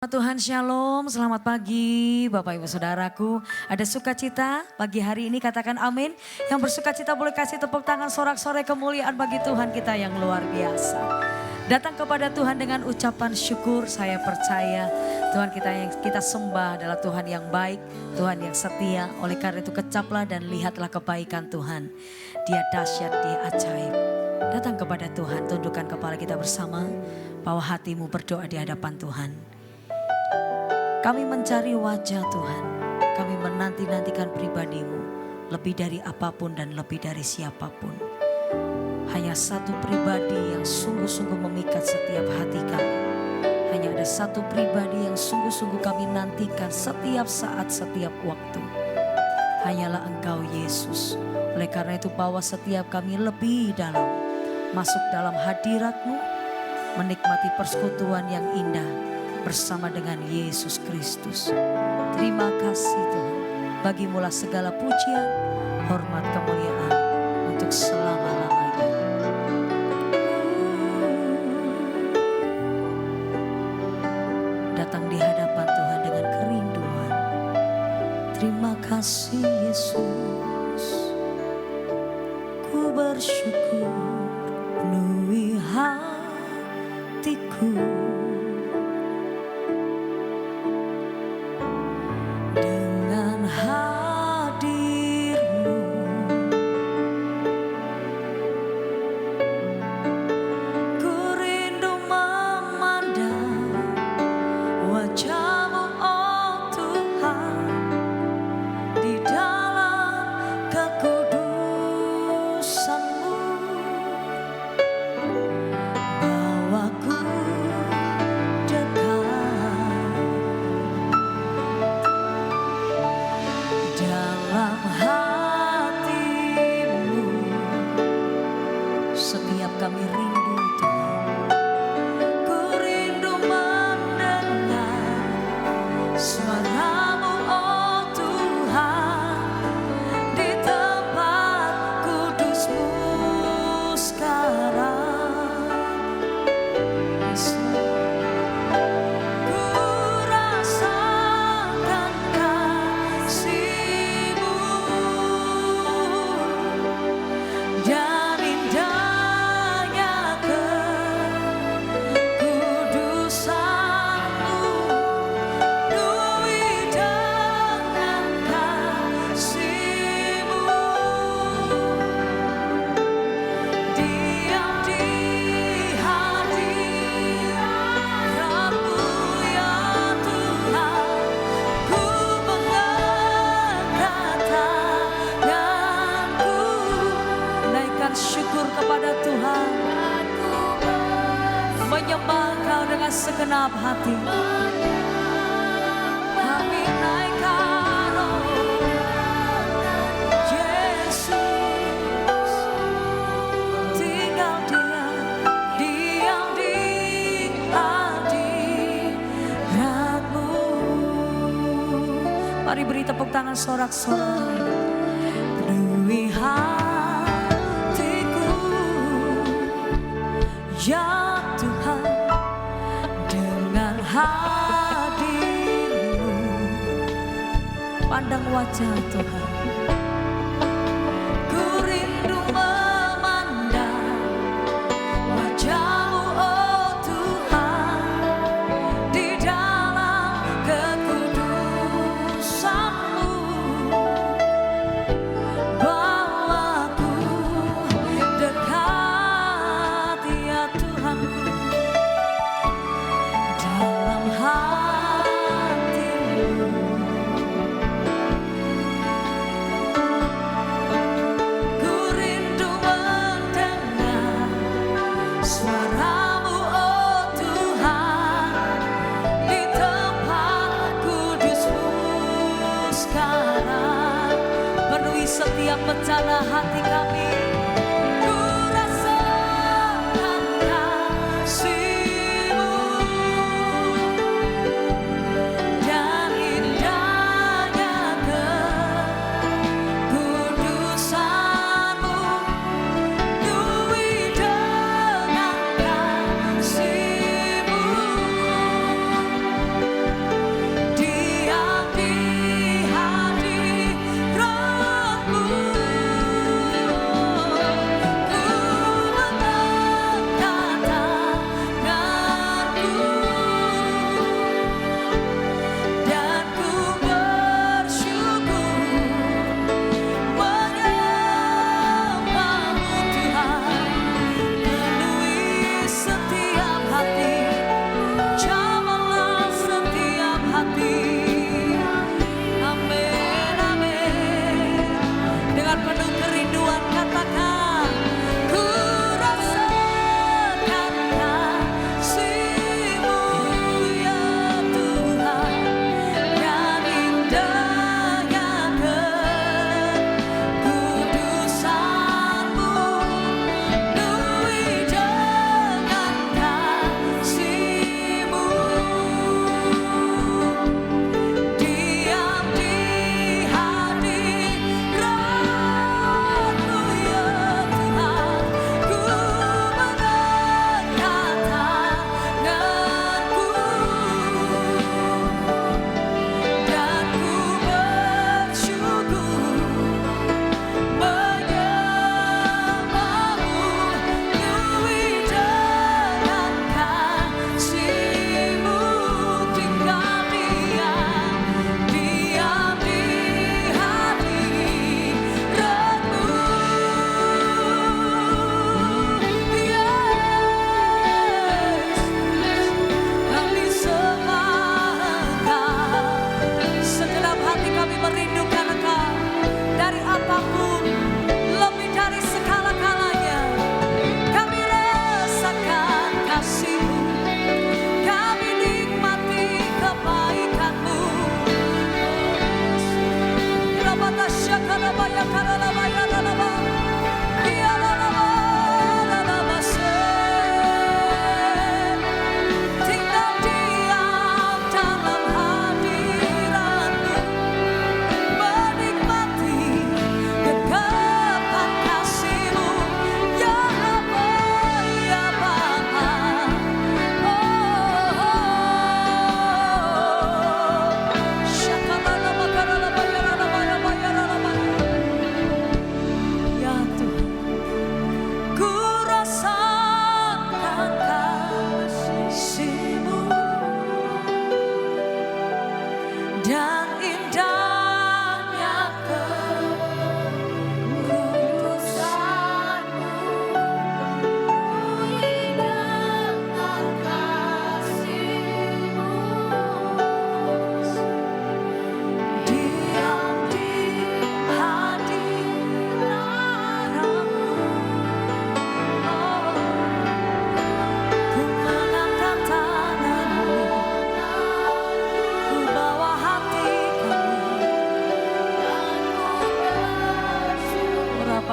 Tuhan Shalom, selamat pagi Bapak Ibu Saudaraku. Ada sukacita pagi hari ini, katakan amin. Yang bersukacita boleh kasih tepuk tangan sorak-sorai kemuliaan bagi Tuhan kita yang luar biasa. Datang kepada Tuhan dengan ucapan syukur, saya percaya Tuhan kita yang kita sembah adalah Tuhan yang baik, Tuhan yang setia. Oleh karena itu kecaplah dan lihatlah kebaikan Tuhan. Dia dahsyat, dia ajaib. Datang kepada Tuhan, tundukkan kepala kita bersama, bawa hatimu berdoa di hadapan Tuhan. Kami mencari wajah Tuhan, kami menanti-nantikan pribadi-Mu lebih dari apapun dan lebih dari siapapun. Hanya satu pribadi yang sungguh-sungguh memikat setiap hati kami. Hanya ada satu pribadi yang sungguh-sungguh kami nantikan setiap saat, setiap waktu. Hanyalah Engkau Yesus. Oleh karena itu bawa setiap kami lebih dalam, masuk dalam hadirat-Mu, menikmati persekutuan yang indah bersama dengan Yesus Kristus. Terima kasih Tuhan. Bagimulah segala pujian, hormat, kemuliaan untuk selama-lamanya. Datang di hadapan Tuhan dengan kerinduan. Terima kasih Yesus. Ku bersyukur penuhi hatiku. Segenap hati kami naikkan, Yesus tinggal diam di hadirat-Mu. Mari beri tepuk tangan sorak-sorai. Penuhi hatiku ya Tuhan, hadir-Mu. Pandang wajah Tuhan. Ku rindu memandang wajah-Mu, oh Tuhan, di dalam kekudusan-Mu. Bawaku dekat ya Tuhanku. Setiap bencana hati kami, ku rasakan kasih-Mu dan indahnya kekudusan-Mu. Penuhi dengan kasih-Mu.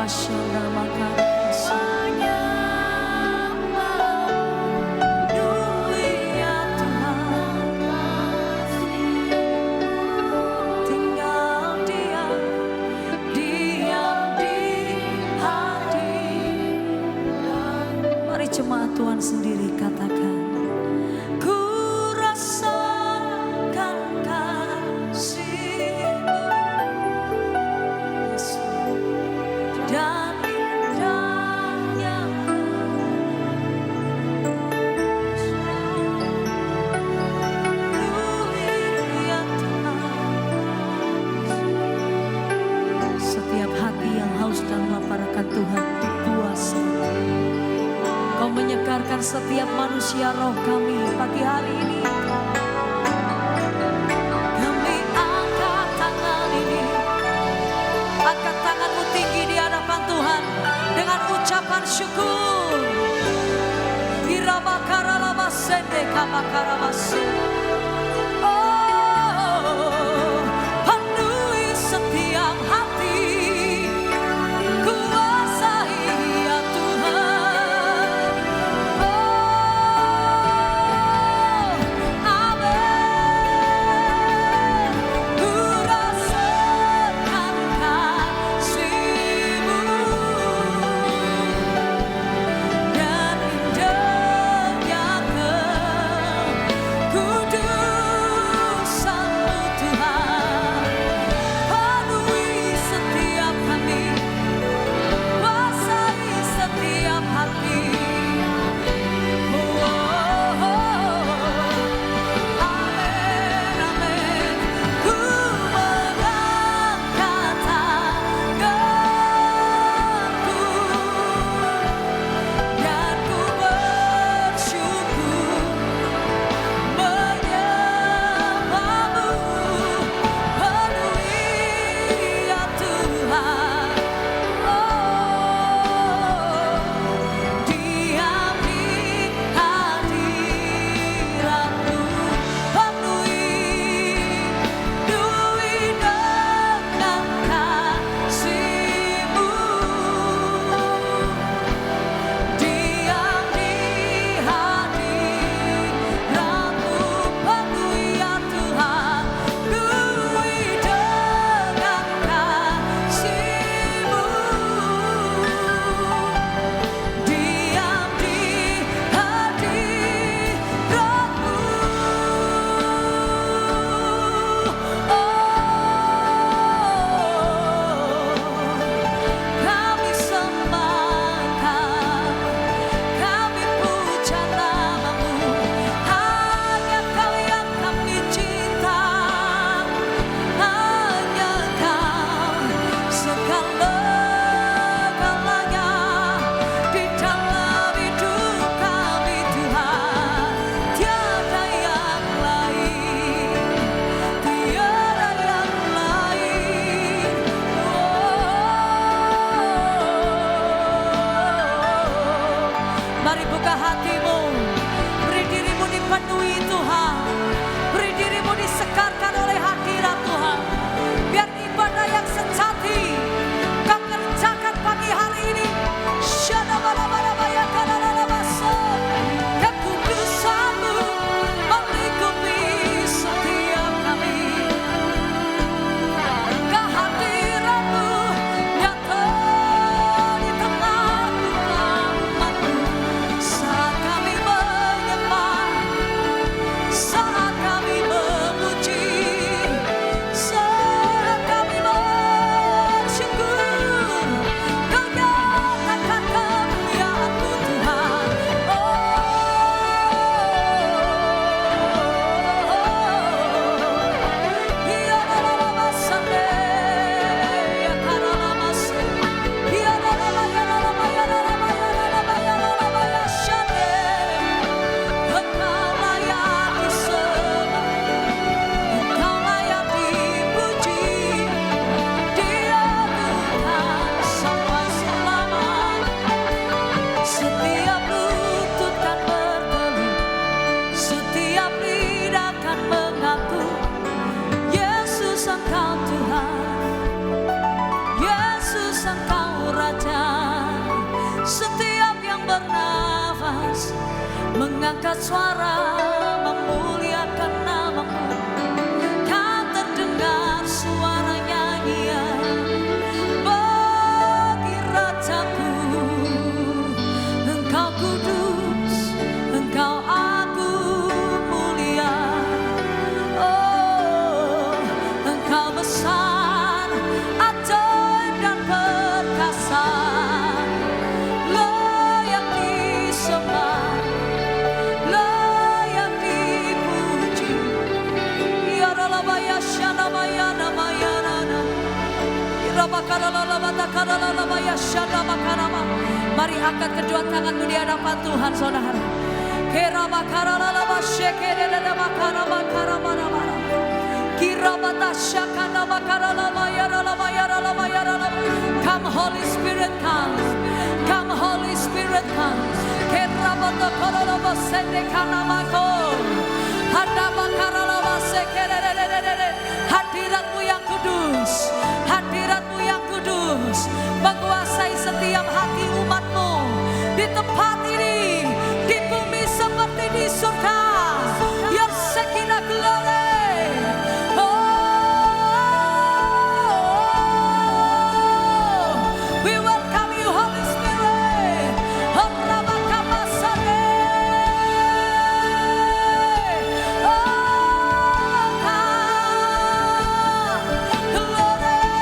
Pasyanda Makarabasaya. Jemaat Tuhan sendiri katakan, ku rasakan kasih-Mu, Yesus, dan indahnya ya Tuhan. Setiap hati yang haus dan lapar akan Tuhan dipuasai. Kau menyegarkan setiap manusia roh kami pagi hari ini. Kami angkat tangan ini. Angkat tanganmu tinggi di hadapan Tuhan dengan ucapan syukur. Irabakaralabasende kabakarabase. Oh, penuhi setiap hati. Kuasai ya Tuhan. Ku mengangkat suara memuliakan namamu. Kan terdengar suara nyanyian bagi Rajaku. Engkau kudus, Engkau agung mulia. Oh, Engkau besar, ajaib dan perkasa, layak disembah, layak dipuji. Ya Rabaya Shanamaya Namayana, Irabakaralabatakaralalabaya Shanabakarama. Mari angkat kedua tanganmu di hadapan Tuhan, saudara. Come Holy Spirit, come. Come Holy Spirit, come. Hadiratmu yang kudus, hadiratmu yang kudus menguasai setiap hati umatmu di tempat ini, di bumi seperti di surga. Your Shekinah glory. Oh, we welcome you, Holy Spirit. Oh, Rabakabasane. Oh, God. Glory.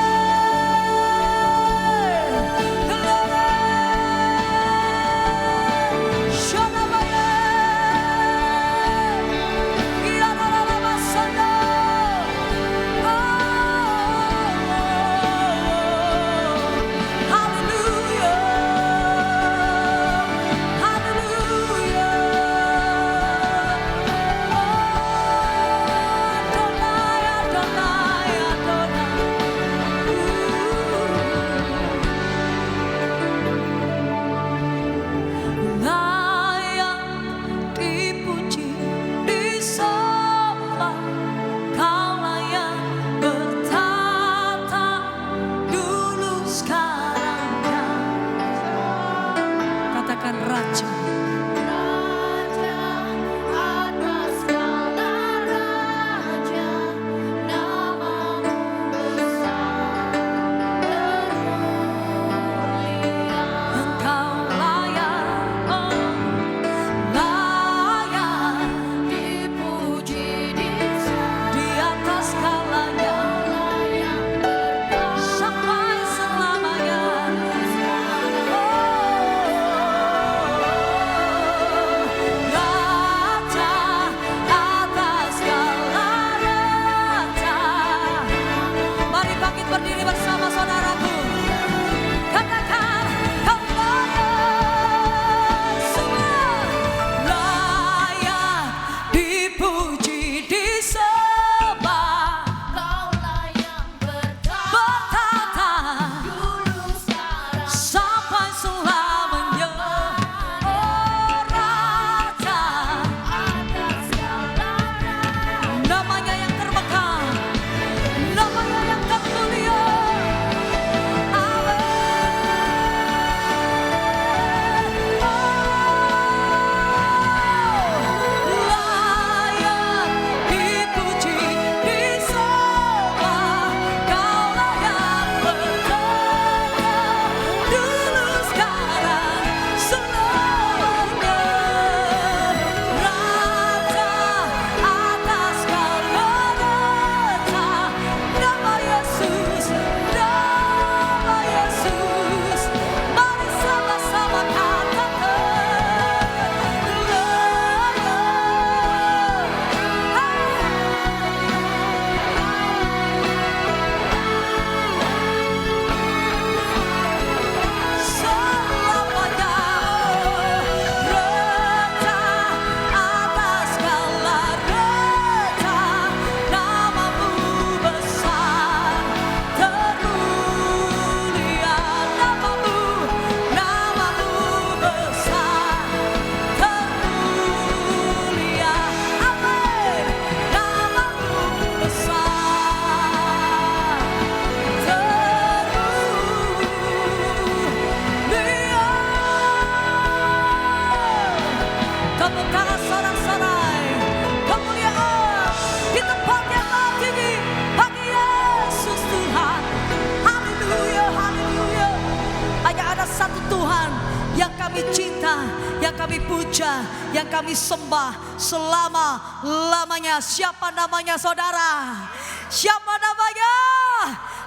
Tuhan yang kami cinta, yang kami puja, yang kami sembah selama-lamanya. Siapa namanya saudara? Siapa namanya?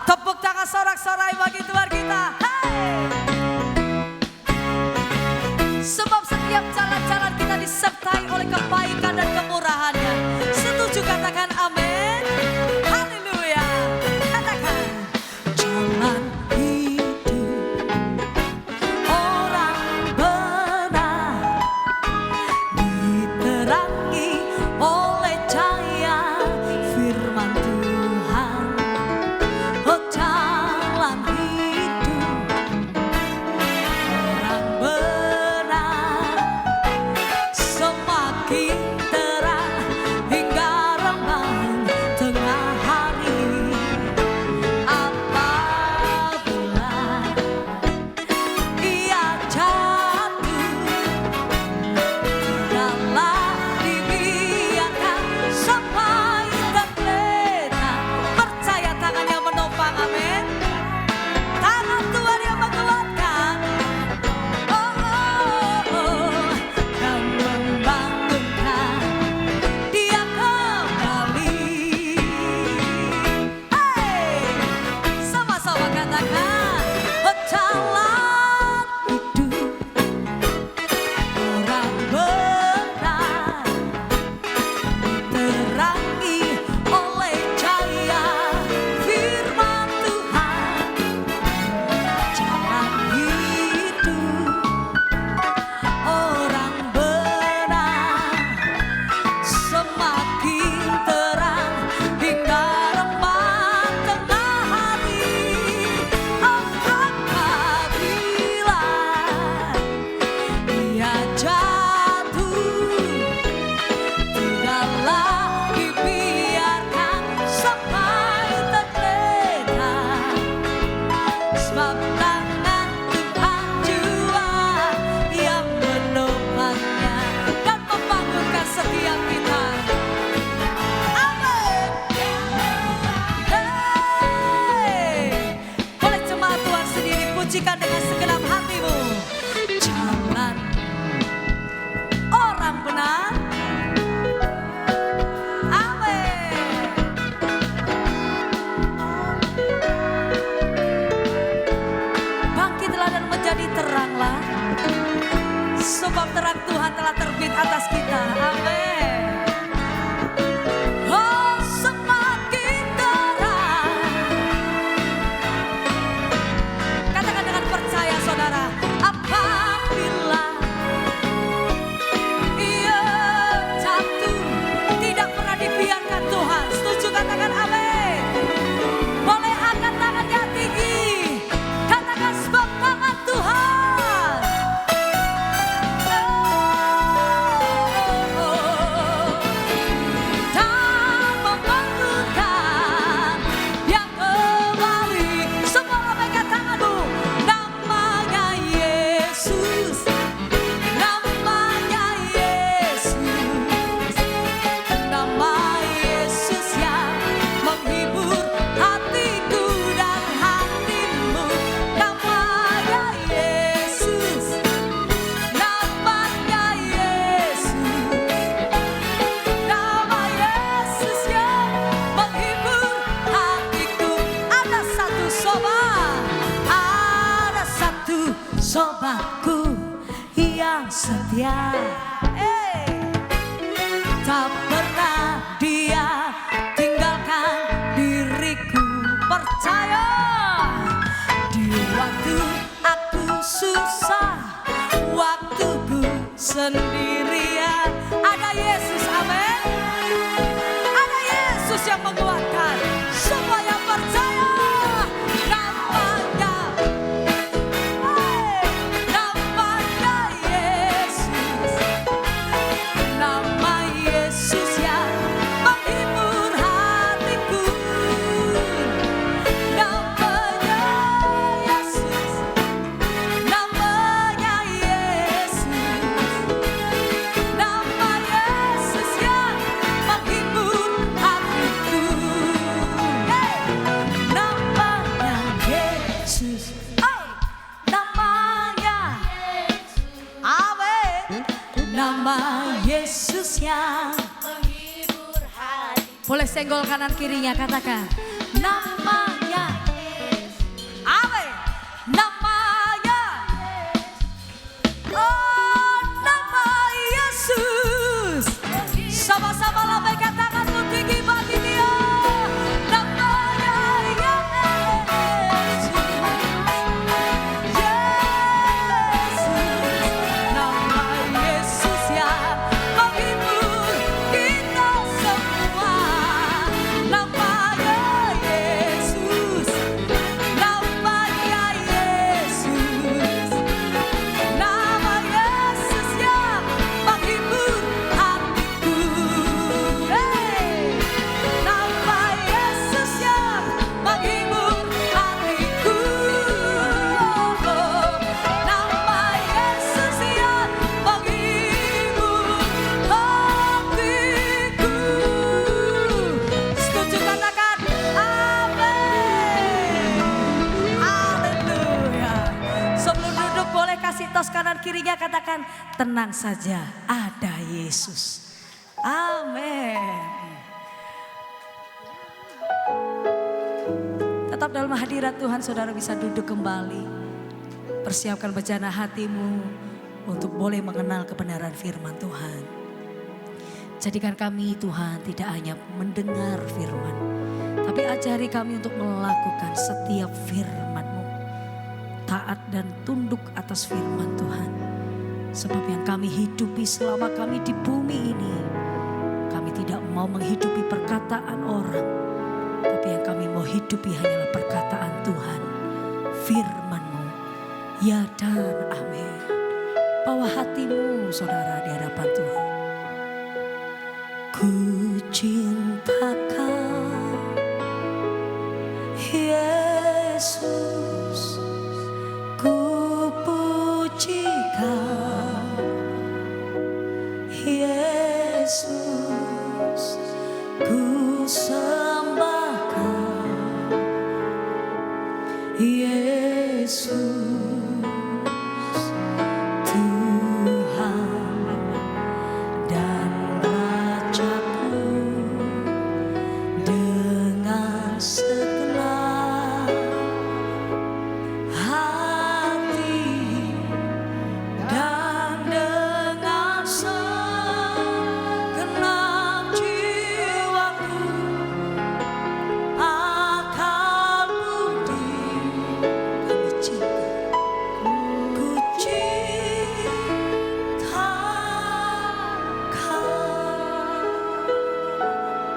Tepuk tangan sorak-sorai bagi Tuhan kita. Hey! Sebab setiap jalan-jalan kita disertai oleh kebaikan dan kemurahan-Nya. Setuju katakan amin. Haleluya. Katakan jalan hidup orang benar diterangi oleh cahaya firman Tuhan. Oh jalan hidup orang benar semakin terang hingga remang tengah hari. Apabila ia jatuh, tidaklah dibiarkan sampai tergeletak. Percaya tangan yang menopang, amin. Tangan Tuhan yang menguatkan. Oh, oh, oh. Dan membangunkan dia kembali. Hey, sama-sama katakan, oh, jalan hidup orang benar diterangi oleh cahaya firman Tuhan. Jalan hidup orang benar semakin terang hingga remang tengah hari. Apabila ia jatuh, tidaklah dibiarkan sampai tergeletak. Sebab tangan Tuhan jua yang menopangnya dan membangunkan setiap kita. Amin. Hey, oleh jemaat Tuhan sendiri pujikan dengan segenap hatimu. Jalan orang benar. Amin. Bangkitlah dan menjadi teranglah, sebab terang Tuhan telah terbit atas kita. Amin. Oh, semakin terang. Katakan dengan percaya saudara. Apabila ia jatuh, tidak pernah dibiarkan Tuhan. Setuju katakan amin. Boleh angkat tangannya tinggi. Katakan sebab tangan Tuhan. Dan membangunkan yang kembali. Semua lambaikan tanganmu. Namanya Yesus. Namanya Yesus. Nama Yesus yang menghibur hatiku dan hatimu. Namanya Yesus. Namanya Yesus. Nama Yesus yang menghibur hatiku. Ada satu sobatku yang setia. Tak pernah dia tinggalkan diriku. Percaya di waktu aku susah, waktuku sendirian. Ada Yesus, amin. Ada Yesus yang menguatkan. Semua yang percaya namanya. Namanya Yesus. Nama Yesus yang menghibur hatiku. Namanya Yesus. Namanya Yesus. Nama Yesus yang menghibur hatiku. Namanya Yesus. Namanya Boleh senggol kanan kirinya, katakan namanya. Amin. Namanya. Oh, nama Yesus. Sama-sama lambaikan tanganmu tinggi bagi Dia. Namanya Yesus. Nama Yesus yang menghibur kita semua. Namanya Yesus. Namanya Yesus. Nama Yesus yang menghibur hatiku. Nama Yesus yang menghibur hatiku. Nama Yesus yang menghibur hatiku. Setuju, katakan amin. Haleluya. Sebelum duduk boleh kasih tos kanan kirinya, katakan tenang saja ada Yesus. Amin. Tetap dalam hadirat Tuhan, saudara bisa duduk kembali. Persiapkan bejana hatimu untuk boleh mengenal kebenaran firman Tuhan. Jadikan kami Tuhan tidak hanya mendengar firman, tapi ajari kami untuk melakukan setiap firman-Mu. Taat dan tunduk atas firman Tuhan. Sebab yang kami hidupi selama kami di bumi ini, kami tidak mau menghidupi perkataan orang, tapi yang kami mau hidupi hanyalah perkataan Tuhan, firman-Mu. Ya dan amin. Bawa hatimu saudara di hadapan Tuhan. Ku cintakan Yesus, ku pujikan Yesus, ku sembahkan Yesus.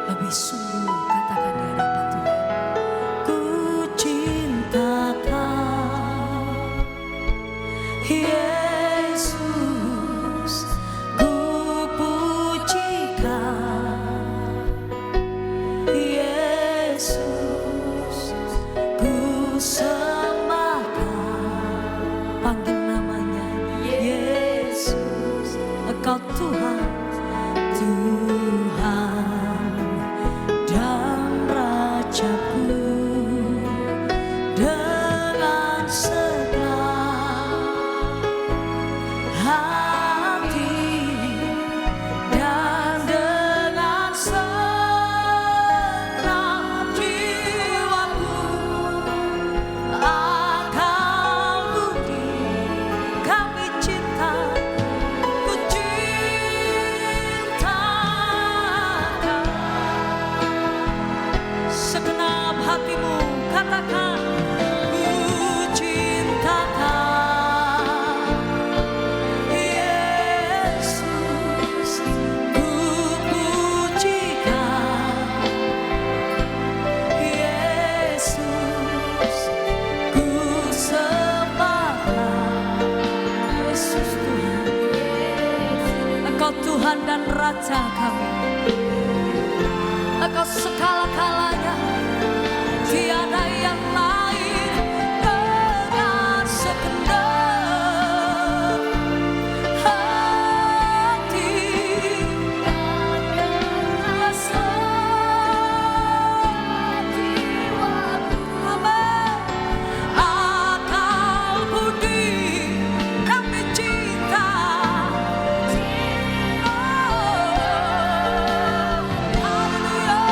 Lebih sungguh katakan di hadapan Tuhan. Ku cintakan Yesus, ku pujikan Yesus, ku sembahkan. Panggil namanya Yesus. Engkau Tuhan, Tuhan dan Rajaku. Dengan segenap hati dan dengan segenap jiwaku akan budi kami cinta. Ku cintakan segenap hatimu, katakan ku cintakan Yesus, ku pujikan Yesus, ku sembahkan Yesus. Tuhan, Engkau Tuhan dan Raja kami. Engkau segala-galanya, tiada yang lain. Dengan segenap hati dan dengan segenap jiwaku, akal budi kami cinta. Haleluya.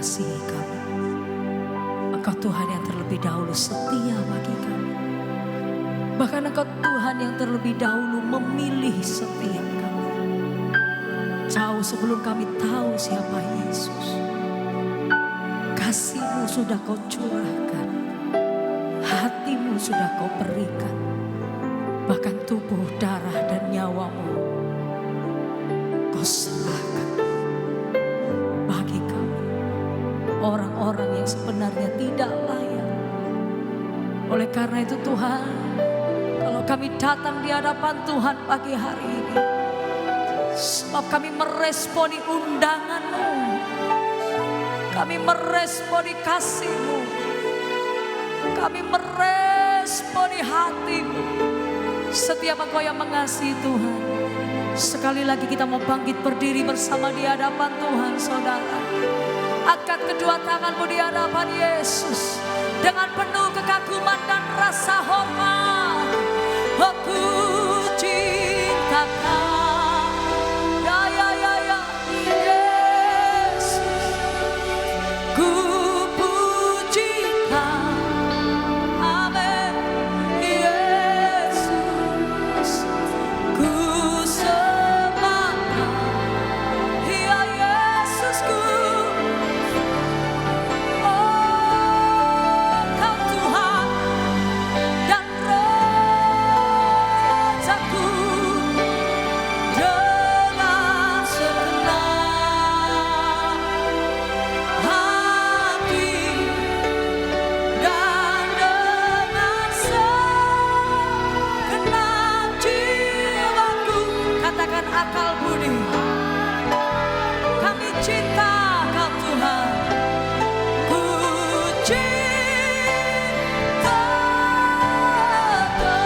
mengasihi kami. Engkau Tuhan yang terlebih dahulu setia bagi kami. Bahkan Engkau Tuhan yang terlebih dahulu memilih setiap kami. Jauh sebelum kami tahu siapa Yesus. Kasih-Mu sudah Kau curahkan. Hati-Mu sudah Kau berikan. Bahkan tubuh, darah dan nyawa-Mu Kau serahkan bagi kami. Orang-orang yang sebenarnya tidak layak. Oleh karena itu Tuhan, kalau kami datang di hadapan Tuhan pagi hari ini, sebab kami meresponi undangan-Mu, kami meresponi kasih-Mu, kami meresponi hati-Mu. Setiap Engkau yang mengasihi Tuhan, sekali lagi kita mau bangkit berdiri bersama di hadapan Tuhan saudara. Angkat kedua tanganmu di hadapan Yesus dengan penuh kekaguman dan rasa hormat. Aku cinta Kau, ya Yesus. Ku puji Kau, amin Yesus. Ku sembah Kau, ya Yesusku. Akal budi, kami cinta Kau Tuhan, ku cinta Kau,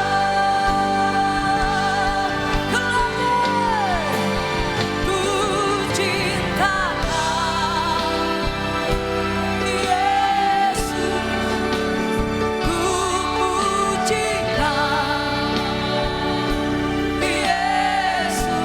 ku cinta Kau, Yesus, ku puji Kau, Yesus.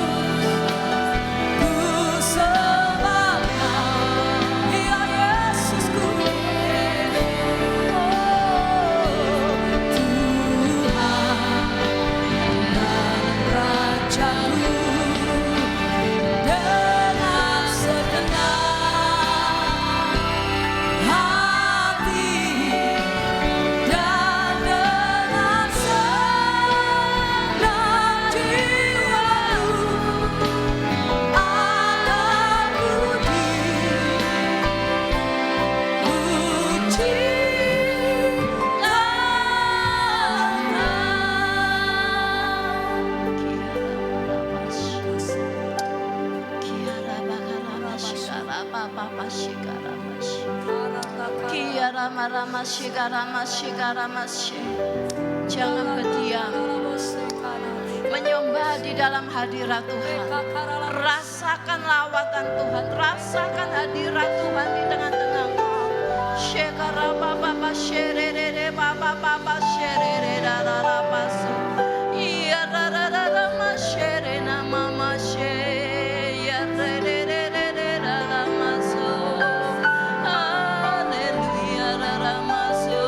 Jangan berdiam, menyembah di dalam hadirat Tuhan. Rasakan lawatan Tuhan, rasakan hadirat Tuhan di tengah-tengah. Shekara baba sherere baba sherere rara basu. Iya rara rara mashere nama mashe. Ya rere rara masu. Haleluya rara masu.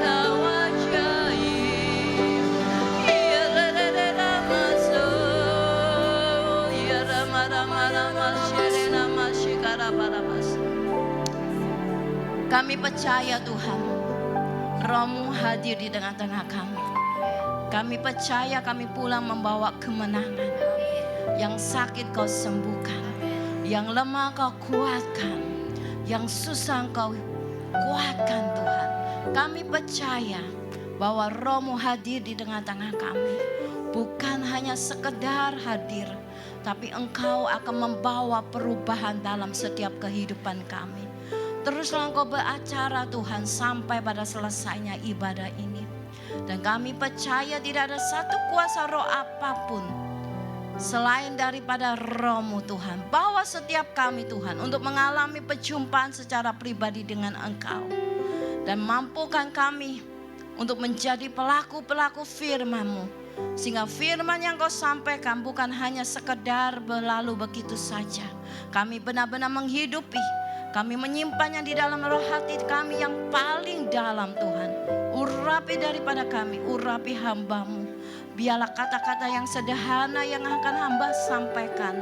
Kau ajaib. Iya rere rara masu. Iya rama rama rama shere nama shikara bara basu. Kami percaya Tuhan, Roh-Mu hadir di tengah-tengah kami. Kami percaya kami pulang membawa kemenangan. Yang sakit Kau sembuhkan, yang lemah Kau kuatkan, yang susah Kau kuatkan Tuhan. Kami percaya bahwa Roh-Mu hadir di tengah-tengah kami. Bukan hanya sekedar hadir, tapi Engkau akan membawa perubahan dalam setiap kehidupan kami. Teruslah Engkau beracara Tuhan sampai pada selesainya ibadah ini. Dan kami percaya tidak ada satu kuasa roh apapun selain daripada Roh-Mu Tuhan. Bawa setiap kami Tuhan untuk mengalami perjumpaan secara pribadi dengan Engkau. Dan mampukan kami untuk menjadi pelaku-pelaku firman-Mu. Sehingga firman yang Kau sampaikan bukan hanya sekedar berlalu begitu saja. Kami benar-benar menghidupi. Kami menyimpannya di dalam roh hati kami yang paling dalam Tuhan. Urapi daripada kami, urapi hamba-Mu. Biarlah kata-kata yang sederhana yang akan hamba sampaikan.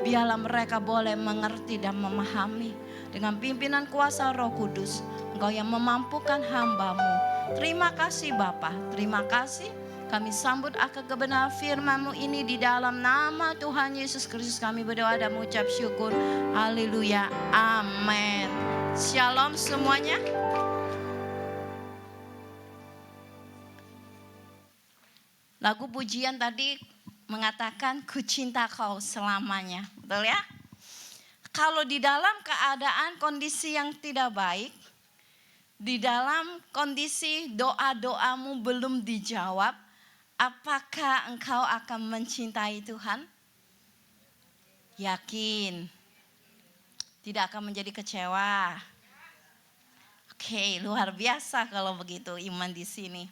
Biarlah mereka boleh mengerti dan memahami. Dengan pimpinan kuasa Roh Kudus, Engkau yang memampukan hamba-Mu. Terima kasih Bapa, terima kasih. Kami sambut akan kebenaran firman-Mu ini di dalam nama Tuhan Yesus Kristus kami berdoa dan mengucap syukur. Haleluya, amin. Shalom semuanya. Lagu pujian tadi mengatakan ku cinta kau selamanya, betul ya? Kalau di dalam keadaan kondisi yang tidak baik, di dalam kondisi doa-doamu belum dijawab, apakah engkau akan mencintai Tuhan? Yakin, tidak akan menjadi kecewa. Oke, luar biasa kalau begitu iman di sini.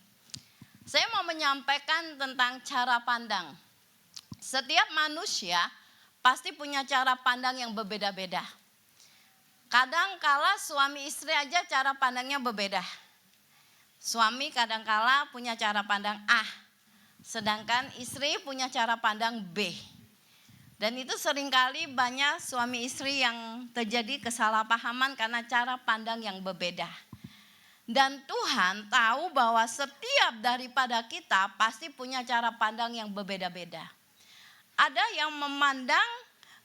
Saya mau menyampaikan tentang cara pandang. Setiap manusia pasti punya cara pandang yang berbeda-beda. Kadang kala suami istri aja cara pandangnya berbeda. Suami kadang kala punya cara pandang A, sedangkan istri punya cara pandang B. Dan itu seringkali banyak suami istri yang terjadi kesalahpahaman karena cara pandang yang berbeda. Dan Tuhan tahu bahwa setiap daripada kita pasti punya cara pandang yang berbeda-beda. Ada yang memandang,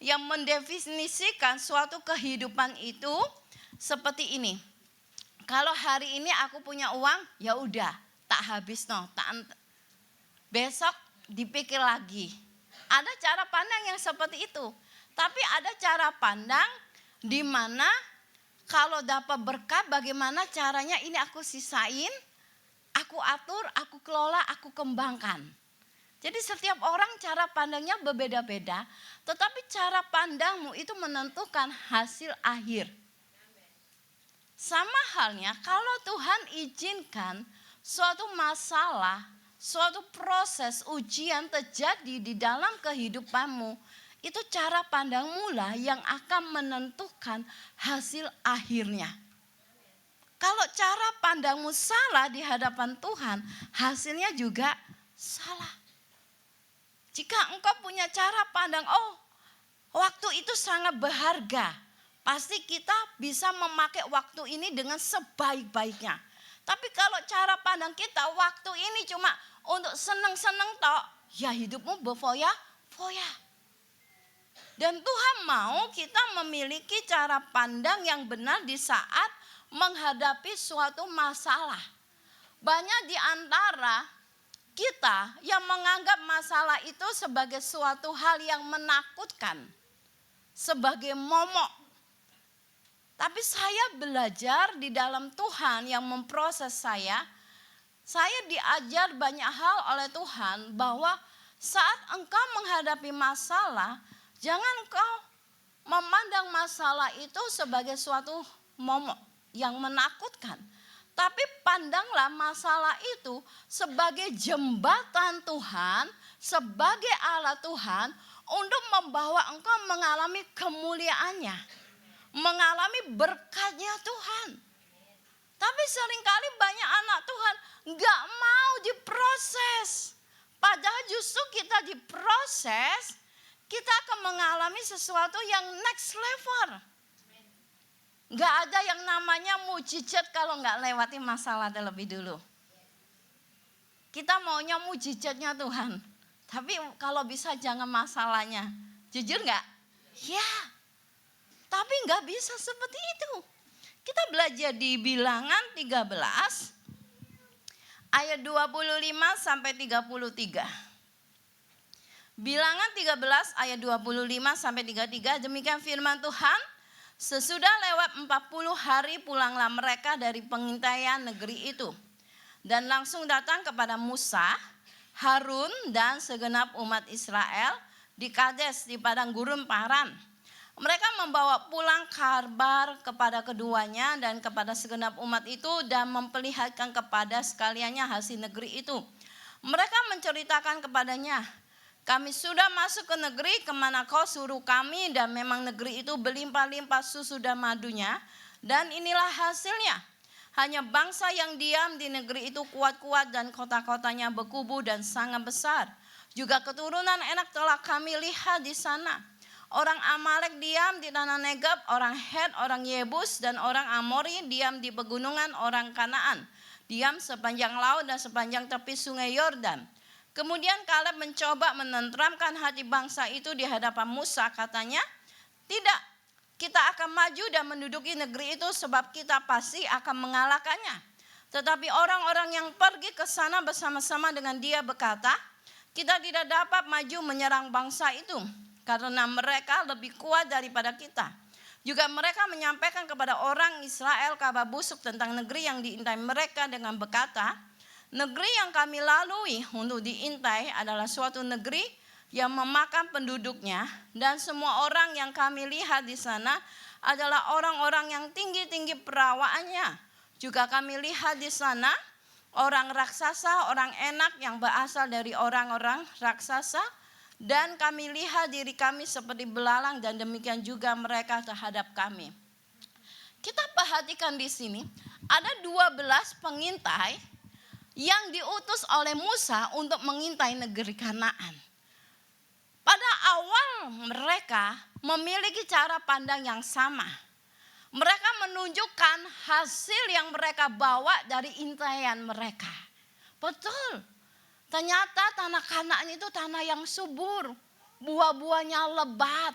yang mendefinisikan suatu kehidupan itu seperti ini. Kalau hari ini aku punya uang, ya udah, tak habis besok dipikir lagi. Ada cara pandang yang seperti itu. Tapi ada cara pandang di mana kalau dapat berkat, bagaimana caranya ini aku sisain, aku atur, aku kelola, aku kembangkan. Jadi setiap orang cara pandangnya berbeda-beda, tetapi cara pandangmu itu menentukan hasil akhir. Sama halnya kalau Tuhan izinkan suatu masalah, suatu proses ujian terjadi di dalam kehidupanmu, itu cara pandangmu lah yang akan menentukan hasil akhirnya. Kalau cara pandangmu salah di hadapan Tuhan, hasilnya juga salah. Jika engkau punya cara pandang, oh waktu itu sangat berharga, pasti kita bisa memakai waktu ini dengan sebaik-baiknya. Tapi kalau cara pandang kita, waktu ini cuma untuk seneng-seneng tok, ya hidupmu berfoya-foya. Dan Tuhan mau kita memiliki cara pandang yang benar di saat menghadapi suatu masalah. Banyak di antara kita yang menganggap masalah itu sebagai suatu hal yang menakutkan, sebagai momok. Tapi saya belajar di dalam Tuhan yang memproses saya diajar banyak hal oleh Tuhan bahwa saat engkau menghadapi masalah, jangan engkau memandang masalah itu sebagai suatu momok yang menakutkan. Tapi pandanglah masalah itu sebagai jembatan Tuhan, sebagai alat Tuhan untuk membawa engkau mengalami kemuliaannya, mengalami berkatnya Tuhan. Tapi seringkali banyak anak Tuhan gak mau diproses. Padahal justru kita diproses, kita akan mengalami sesuatu yang next level. Gak ada yang namanya mujizat kalau gak lewati masalah terlebih dulu. Kita maunya mujizatnya Tuhan. Tapi kalau bisa jangan masalahnya. Jujur gak? Ya. Tapi gak bisa seperti itu. Kita belajar di Bilangan 13 ayat 25 sampai 33. Bilangan 13 ayat 25 sampai 33, demikian firman Tuhan. Sesudah lewat 40 hari pulanglah mereka dari pengintaian negeri itu. Dan langsung datang kepada Musa, Harun dan segenap umat Israel di Kades di padang gurun Paran. Mereka membawa pulang kabar kepada keduanya dan kepada segenap umat itu dan memperlihatkan kepada sekaliannya hasil negeri itu. Mereka menceritakan kepadanya, Kami sudah masuk ke negeri kemana kau suruh kami, dan memang negeri itu berlimpah-limpah susu dan madunya. Dan inilah hasilnya. Hanya bangsa yang diam di negeri itu kuat-kuat dan kota-kotanya berkubu dan sangat besar. Juga keturunan Enak telah kami lihat di sana. Orang Amalek diam di tanah Negeb, orang Het, orang Yebus, dan orang Amori diam di pegunungan orang Kanaan. Diam sepanjang laut dan sepanjang tepi sungai Yordan. Kemudian Kaleb mencoba menenteramkan hati bangsa itu di hadapan Musa, katanya, tidak, kita akan maju dan menduduki negeri itu sebab kita pasti akan mengalahkannya. Tetapi orang-orang yang pergi ke sana bersama-sama dengan dia berkata, kita tidak dapat maju menyerang bangsa itu karena mereka lebih kuat daripada kita. Juga mereka menyampaikan kepada orang Israel kabar busuk tentang negeri yang diintai mereka dengan berkata, negeri yang kami lalui untuk diintai adalah suatu negeri yang memakan penduduknya, dan semua orang yang kami lihat di sana adalah orang-orang yang tinggi-tinggi perawaannya. Juga kami lihat di sana orang raksasa, orang Enak yang berasal dari orang-orang raksasa, dan kami lihat diri kami seperti belalang, dan demikian juga mereka terhadap kami. Kita perhatikan di sini ada 12 pengintai yang diutus oleh Musa untuk mengintai negeri Kanaan. Pada awal mereka memiliki cara pandang yang sama. Mereka menunjukkan hasil yang mereka bawa dari intaian mereka. Betul, ternyata tanah Kanaan itu tanah yang subur, buah-buahnya lebat.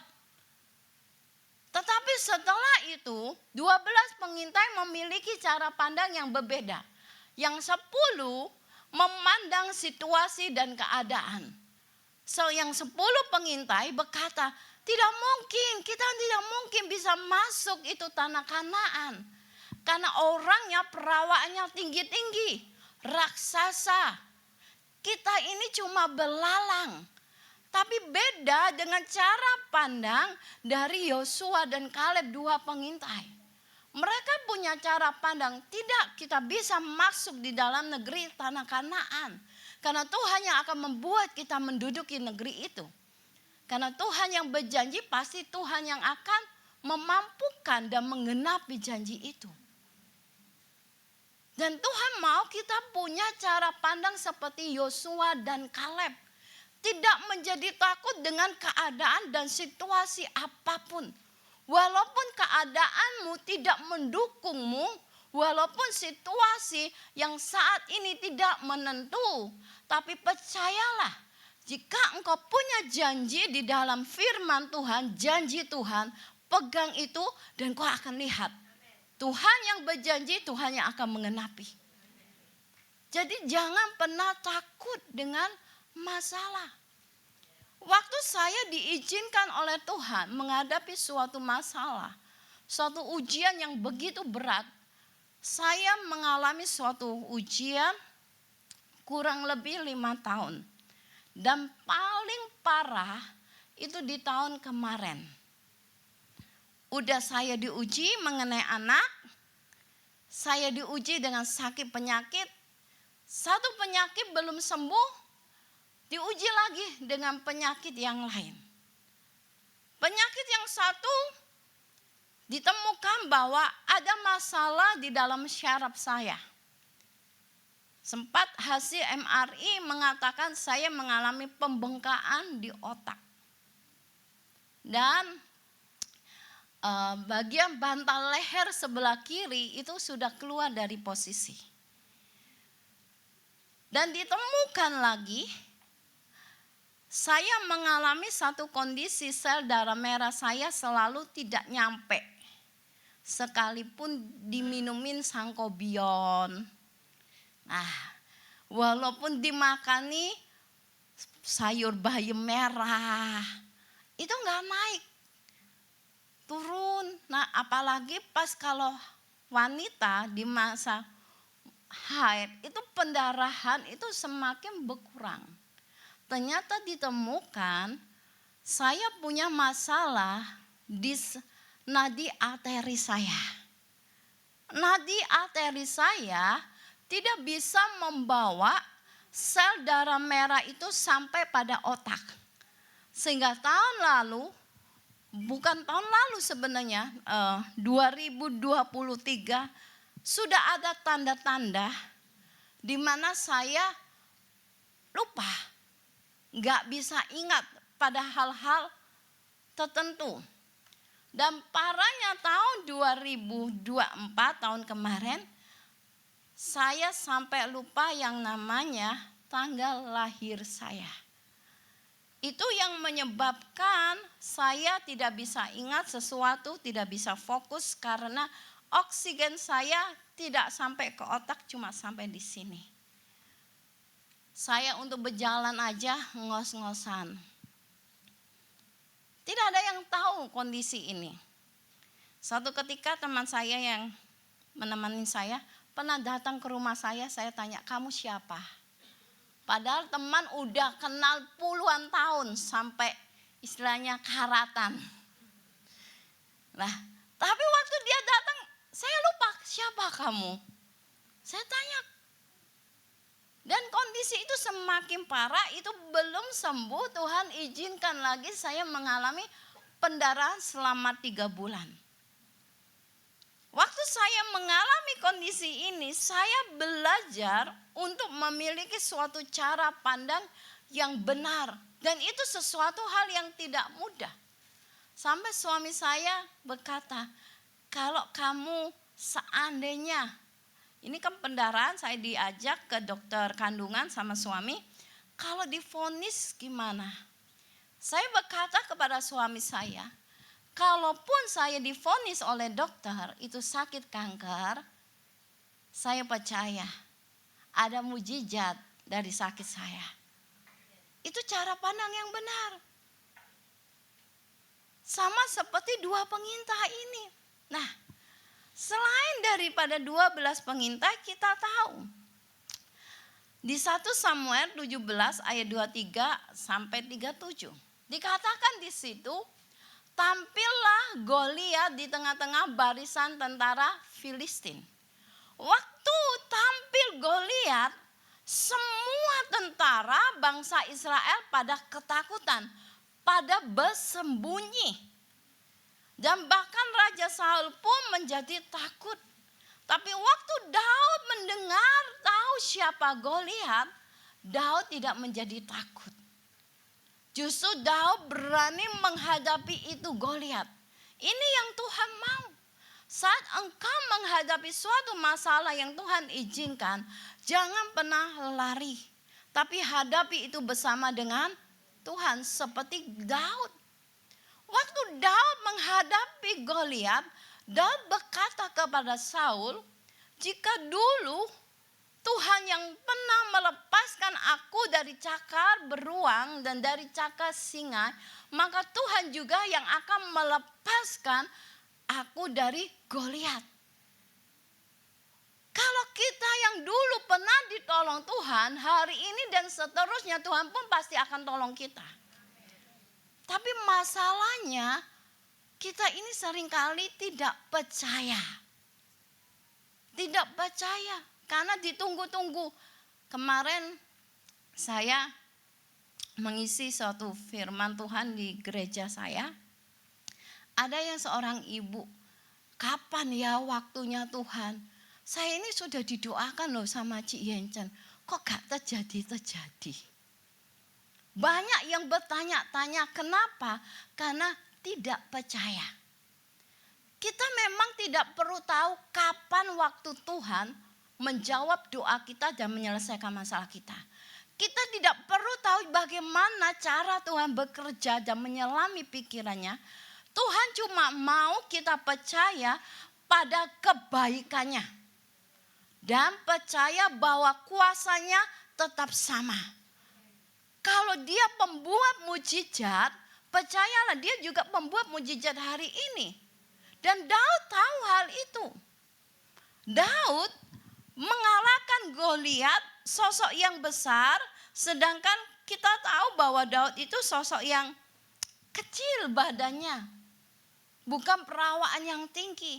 Tetapi setelah itu 12 pengintai memiliki cara pandang yang berbeda. Yang 10 memandang situasi dan keadaan. Yang 10 pengintai berkata, tidak mungkin, kita tidak mungkin bisa masuk itu tanah Kanaan. Karena orangnya perawaannya tinggi-tinggi, raksasa. Kita ini cuma belalang. Tapi beda dengan cara pandang dari Yosua dan Kaleb, 2 pengintai. Mereka punya cara pandang, tidak, kita bisa masuk di dalam negeri tanah Kanaan. Karena Tuhan yang akan membuat kita menduduki negeri itu. Karena Tuhan yang berjanji, pasti Tuhan yang akan memampukan dan menggenapi janji itu. Dan Tuhan mau kita punya cara pandang seperti Yosua dan Kaleb. Tidak menjadi takut dengan keadaan dan situasi apapun. Walaupun keadaanmu tidak mendukungmu, walaupun situasi yang saat ini tidak menentu, tapi percayalah, jika engkau punya janji di dalam firman Tuhan, janji Tuhan, pegang itu dan kau akan lihat. Tuhan yang berjanji, Tuhan yang akan mengenapi. Jadi jangan pernah takut dengan masalah. Waktu saya diizinkan oleh Tuhan menghadapi suatu masalah, suatu ujian yang begitu berat, saya mengalami suatu ujian kurang lebih 5 tahun. Dan paling parah itu di tahun kemarin. Udah saya diuji mengenai anak, saya diuji dengan sakit penyakit, satu penyakit belum sembuh, diuji lagi dengan penyakit yang lain. Penyakit yang satu ditemukan bahwa ada masalah di dalam syaraf saya. Sempat hasil MRI mengatakan saya mengalami pembengkakan di otak. Dan bagian bantal leher sebelah kiri itu sudah keluar dari posisi. Dan ditemukan lagi, saya mengalami satu kondisi sel darah merah saya selalu tidak nyampe. Sekalipun diminumin sankobion. Nah, walaupun dimakani sayur bayam merah, itu gak naik. Turun. Nah, apalagi pas kalau wanita di masa haid, itu pendarahan itu semakin berkurang. Ternyata ditemukan saya punya masalah di nadi arteri saya. Nadi arteri saya tidak bisa membawa sel darah merah itu sampai pada otak. Sehingga tahun lalu, bukan tahun lalu sebenarnya, 2023 sudah ada tanda-tanda di mana saya lupa, nggak bisa ingat pada hal-hal tertentu. Dan parahnya tahun 2024 tahun kemarin, saya sampai lupa yang namanya tanggal lahir saya. Itu yang menyebabkan saya tidak bisa ingat sesuatu, tidak bisa fokus karena oksigen saya tidak sampai ke otak, cuma sampai di sini. Saya untuk berjalan aja ngos-ngosan. Tidak ada yang tahu kondisi ini. Suatu ketika teman saya yang menemani saya pernah datang ke rumah saya tanya, kamu siapa? Padahal teman udah kenal puluhan tahun sampai istilahnya karatan. Nah, tapi waktu dia datang, saya lupa siapa kamu. Saya tanya, dan kondisi itu semakin parah, itu belum sembuh, Tuhan izinkan lagi saya mengalami pendarahan selama 3 bulan. Waktu saya mengalami kondisi ini, saya belajar untuk memiliki suatu cara pandang yang benar. Dan itu sesuatu hal yang tidak mudah. Sampai suami saya berkata, kalau kamu seandainya, ini kan pendarahan, saya diajak ke dokter kandungan sama suami, kalau divonis gimana? Saya berkata kepada suami saya, kalaupun saya divonis oleh dokter itu sakit kanker, saya percaya ada mujizat dari sakit saya. Itu cara pandang yang benar. Sama seperti 2 pengintai ini. Nah, selain daripada 12 pengintai, kita tahu di 1 Samuel 17 ayat 23 sampai 37. Dikatakan di situ, tampillah Goliat di tengah-tengah barisan tentara Filistin. Waktu tampil Goliat, semua tentara bangsa Israel pada ketakutan, pada bersembunyi. Dan bahkan Raja Saul pun menjadi takut. Tapi waktu Daud mendengar tahu siapa Goliat, Daud tidak menjadi takut. Justru Daud berani menghadapi itu Goliat. Ini yang Tuhan mau. Saat engkau menghadapi suatu masalah yang Tuhan izinkan, jangan pernah lari. Tapi hadapi itu bersama dengan Tuhan seperti Daud. Waktu Daud menghadapi Goliat, Daud berkata kepada Saul, jika dulu Tuhan yang pernah melepaskan aku dari cakar beruang dan dari cakar singa, maka Tuhan juga yang akan melepaskan aku dari Goliat. Kalau kita yang dulu pernah ditolong Tuhan, hari ini dan seterusnya Tuhan pun pasti akan tolong kita. Tapi masalahnya kita ini seringkali tidak percaya. Tidak percaya karena ditunggu-tunggu. Kemarin saya mengisi suatu firman Tuhan di gereja saya. Ada yang seorang ibu, kapan ya waktunya Tuhan? Saya ini sudah didoakan loh sama Cik Yencen. Kok gak terjadi? Banyak yang bertanya-tanya kenapa? Karena tidak percaya. Kita memang tidak perlu tahu kapan waktu Tuhan menjawab doa kita dan menyelesaikan masalah kita. Kita tidak perlu tahu bagaimana cara Tuhan bekerja dan menyelami pikirannya. Tuhan cuma mau kita percaya pada kebaikannya. Dan percaya bahwa kuasanya tetap sama. Kalau dia pembuat mujizat, percayalah dia juga pembuat mujizat hari ini. Dan Daud tahu hal itu. Daud mengalahkan Goliat, sosok yang besar, sedangkan kita tahu bahwa Daud itu sosok yang kecil badannya. Bukan perawaan yang tinggi.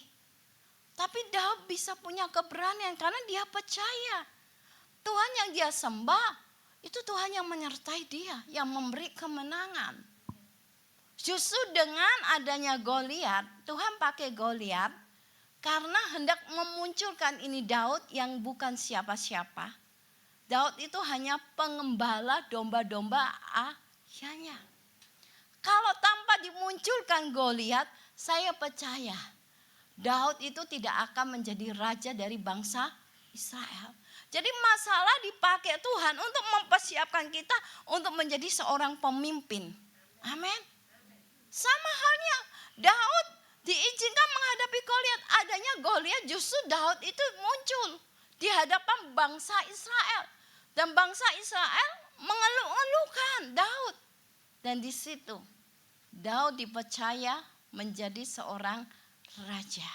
Tapi Daud bisa punya keberanian karena dia percaya. Tuhan yang dia sembah itu Tuhan yang menyertai dia, yang memberi kemenangan. Justru dengan adanya Goliat, Tuhan pakai Goliat karena hendak memunculkan ini Daud yang bukan siapa-siapa. Daud itu hanya pengembala domba-domba ayahnya. Kalau tanpa dimunculkan Goliat, saya percaya Daud itu tidak akan menjadi raja dari bangsa Israel. Jadi masalah dipakai Tuhan untuk mempersiapkan kita untuk menjadi seorang pemimpin. Amin. Sama halnya Daud diizinkan menghadapi Goliat. Adanya Goliat justru Daud itu muncul di hadapan bangsa Israel. Dan bangsa Israel mengeluh-elukan Daud. Dan di situ Daud dipercaya menjadi seorang raja.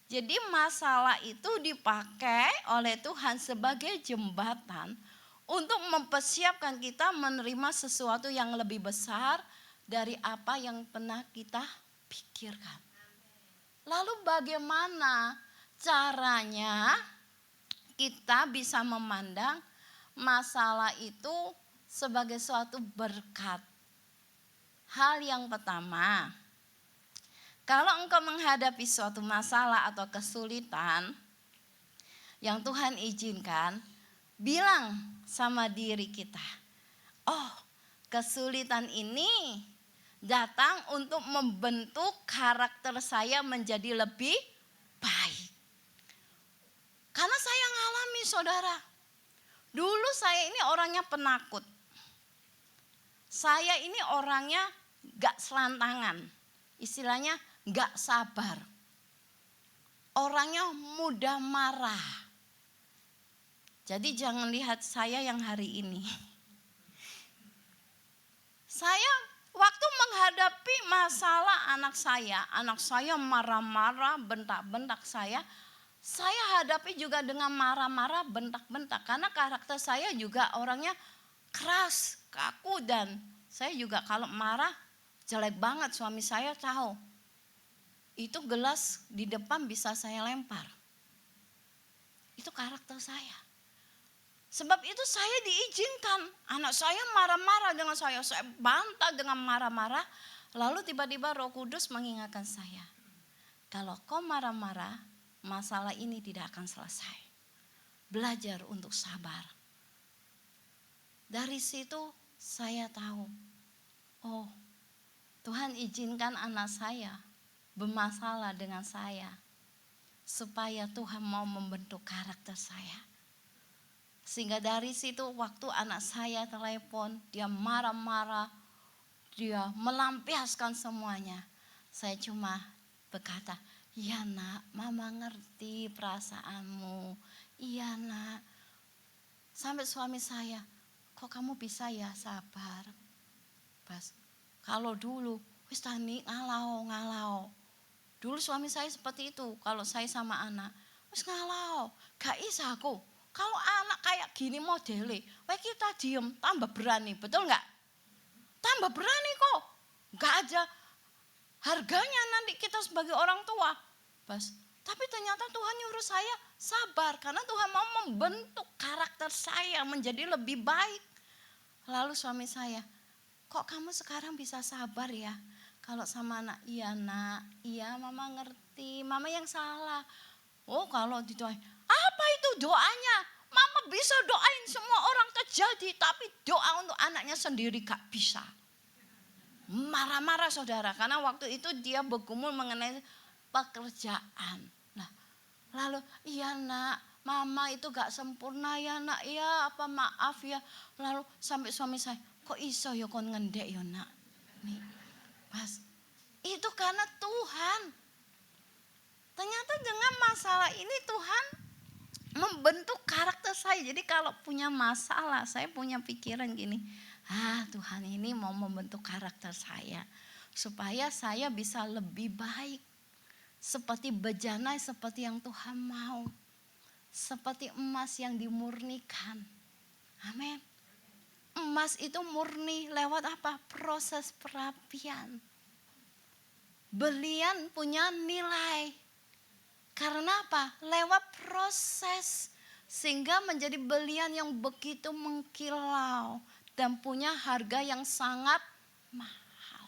Jadi masalah itu dipakai oleh Tuhan sebagai jembatan untuk mempersiapkan kita menerima sesuatu yang lebih besar dari apa yang pernah kita pikirkan. Lalu bagaimana caranya kita bisa memandang masalah itu sebagai suatu berkat? Hal yang pertama, kalau engkau menghadapi suatu masalah atau kesulitan yang Tuhan izinkan, bilang sama diri kita, oh, kesulitan ini datang untuk membentuk karakter saya menjadi lebih baik. Karena saya ngalami, saudara. Dulu saya ini orangnya penakut. Saya ini orangnya gak selantangan. Istilahnya gak sabar. Orangnya mudah marah. Jadi jangan lihat saya yang hari ini. Saya waktu menghadapi masalah anak saya marah-marah, bentak-bentak saya hadapi juga dengan marah-marah, bentak-bentak. Karena karakter saya juga orangnya keras, kaku, dan saya juga kalau marah jelek banget. Suami saya tahu, itu gelas di depan bisa saya lempar. Itu karakter saya. Sebab itu saya diizinkan, anak saya marah-marah dengan saya bantah dengan marah-marah. Lalu tiba-tiba Roh Kudus mengingatkan saya, kalau kau marah-marah, masalah ini tidak akan selesai. Belajar untuk sabar. Dari situ saya tahu, oh, Tuhan izinkan anak saya bermasalah dengan saya, supaya Tuhan mau membentuk karakter saya. Sehingga dari situ waktu anak saya telepon, dia marah-marah, dia melampiaskan semuanya. Saya cuma berkata, iya nak, mama ngerti perasaanmu. Iya nak. Sampai suami saya, kok kamu bisa ya sabar? Bas, kalau dulu, wis tani ngalau. Dulu suami saya seperti itu, kalau saya sama anak, wis ngalau, gak isa aku. Kalau anak kayak gini modele, kita diem, tambah berani, betul nggak? Tambah berani kok, nggak ada harganya nanti kita sebagai orang tua. Bas, tapi ternyata Tuhan nyuruh saya sabar, karena Tuhan mau membentuk karakter saya menjadi lebih baik. Lalu suami saya, kok kamu sekarang bisa sabar ya? Kalau sama anak, iya nak, iya mama ngerti, mama yang salah. Oh kalau didoain, apa itu doanya? Mama bisa doain semua orang terjadi, tapi doa untuk anaknya sendiri gak bisa. Marah-marah saudara, karena waktu itu dia bergumul mengenai pekerjaan. Nah, lalu iya nak, mama itu gak sempurna ya nak, ya apa maaf ya. Lalu sampai suami saya, kok iso ya kon ngendek ya nak. Nih, pas itu karena Tuhan. Ternyata dengan masalah ini Tuhan membentuk karakter saya. Jadi kalau punya masalah, saya punya pikiran gini, Tuhan ini mau membentuk karakter saya supaya saya bisa lebih baik. Seperti bejana, seperti yang Tuhan mau. Seperti emas yang dimurnikan. Amin. Emas itu murni lewat apa? Proses perapian. Berlian punya nilai. Karena apa? Lewat proses Sehingga menjadi belian yang begitu mengkilau dan punya harga yang sangat mahal.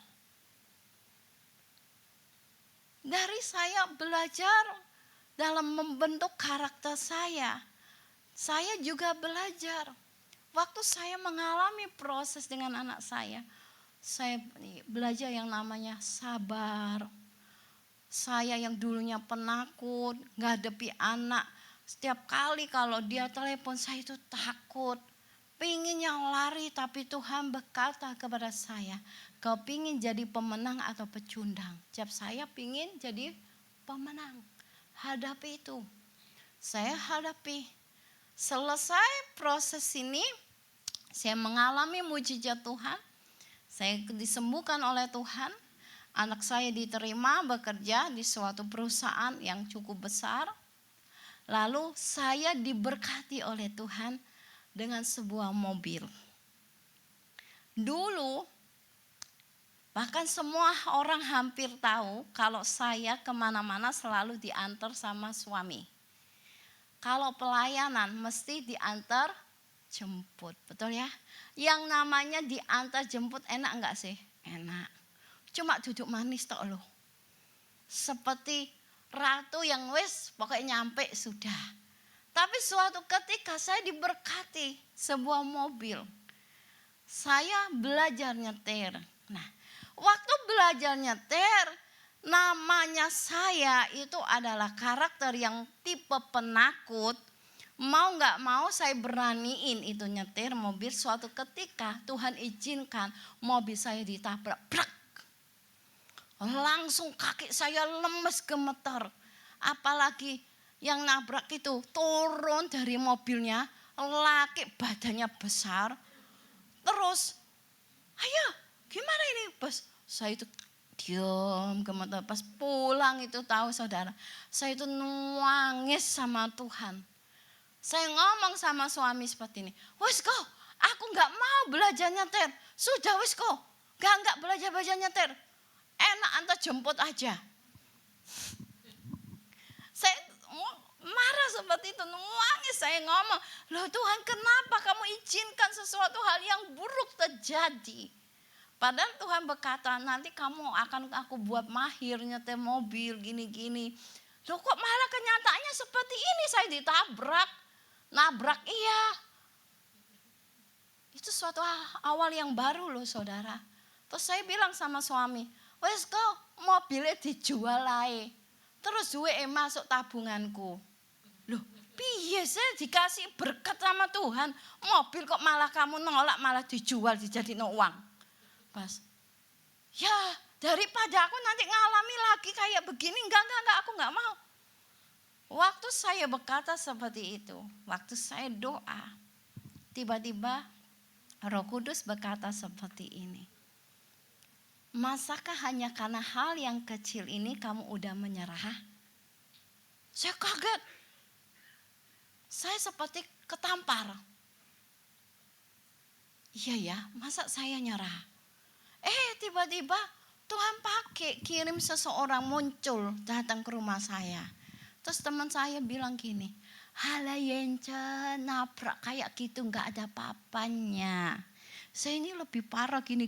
Dari saya belajar dalam membentuk karakter saya juga belajar. Waktu saya mengalami proses dengan anak saya belajar yang namanya sabar. Saya yang dulunya penakut, ngadepi anak, setiap kali kalau dia telepon saya itu takut. Pingin yang lari, tapi Tuhan berkata kepada saya, kau pingin jadi pemenang atau pecundang? Jawab saya pingin jadi pemenang. Hadapi itu. Saya hadapi. Selesai proses ini, saya mengalami mujizat Tuhan. Saya disembuhkan oleh Tuhan. Anak saya diterima bekerja di suatu perusahaan yang cukup besar. Lalu saya diberkati oleh Tuhan dengan sebuah mobil. Dulu bahkan semua orang hampir tahu kalau saya kemana-mana selalu diantar sama suami. Kalau pelayanan mesti diantar jemput, betul ya? Yang namanya diantar jemput enak enggak sih? Enak. Cuma duduk manis tok loh. Seperti ratu yang wis pokoknya nyampe sudah. Tapi suatu ketika saya diberkati sebuah mobil. Saya belajar nyetir. Nah, waktu belajar nyetir, namanya saya itu adalah karakter yang tipe penakut. Mau gak mau saya beraniin itu nyetir mobil. Suatu ketika Tuhan izinkan mobil saya ditabrak. Brak. Langsung kaki saya lemes gemeter. Apalagi yang nabrak itu turun dari mobilnya. Laki badannya besar. Terus, ayo gimana ini bos? Saya itu diam gemeter. Pas pulang itu tahu saudara. Saya itu nangis sama Tuhan. Saya ngomong sama suami seperti ini. Wes kok, aku gak mau belajar nyetir. Sudah wes kok, gak belajar nyetir. Enak antar jemput aja. Saya marah seperti itu, nangis saya ngomong. Loh Tuhan, kenapa kamu izinkan sesuatu hal yang buruk terjadi? Padahal Tuhan berkata, nanti kamu akan aku buat mahir nyetir mobil gini-gini. Loh kok malah kenyataannya seperti ini, saya ditabrak. Nabrak iya. Itu suatu awal yang baru loh saudara. Terus saya bilang sama suami, wes kok mobilnya dijual aja. Terus duit masuk tabunganku. Loh piye saya dikasih berkat sama Tuhan. Mobil kok malah kamu nolak, malah dijual dijadiin uang. Pas, ya daripada aku nanti ngalami lagi kayak begini. Enggak, aku enggak mau. Waktu saya berkata seperti itu, waktu saya doa, tiba-tiba Roh Kudus berkata seperti ini. Masakah hanya karena hal yang kecil ini kamu udah menyerah? Saya kaget. Saya seperti ketampar. Iya ya, masa saya nyerah? Tiba-tiba Tuhan pakai kirim seseorang muncul datang ke rumah saya. Terus teman saya bilang gini, halah Yence nabrak kayak gitu gak ada papanya. Saya ini lebih parah gini.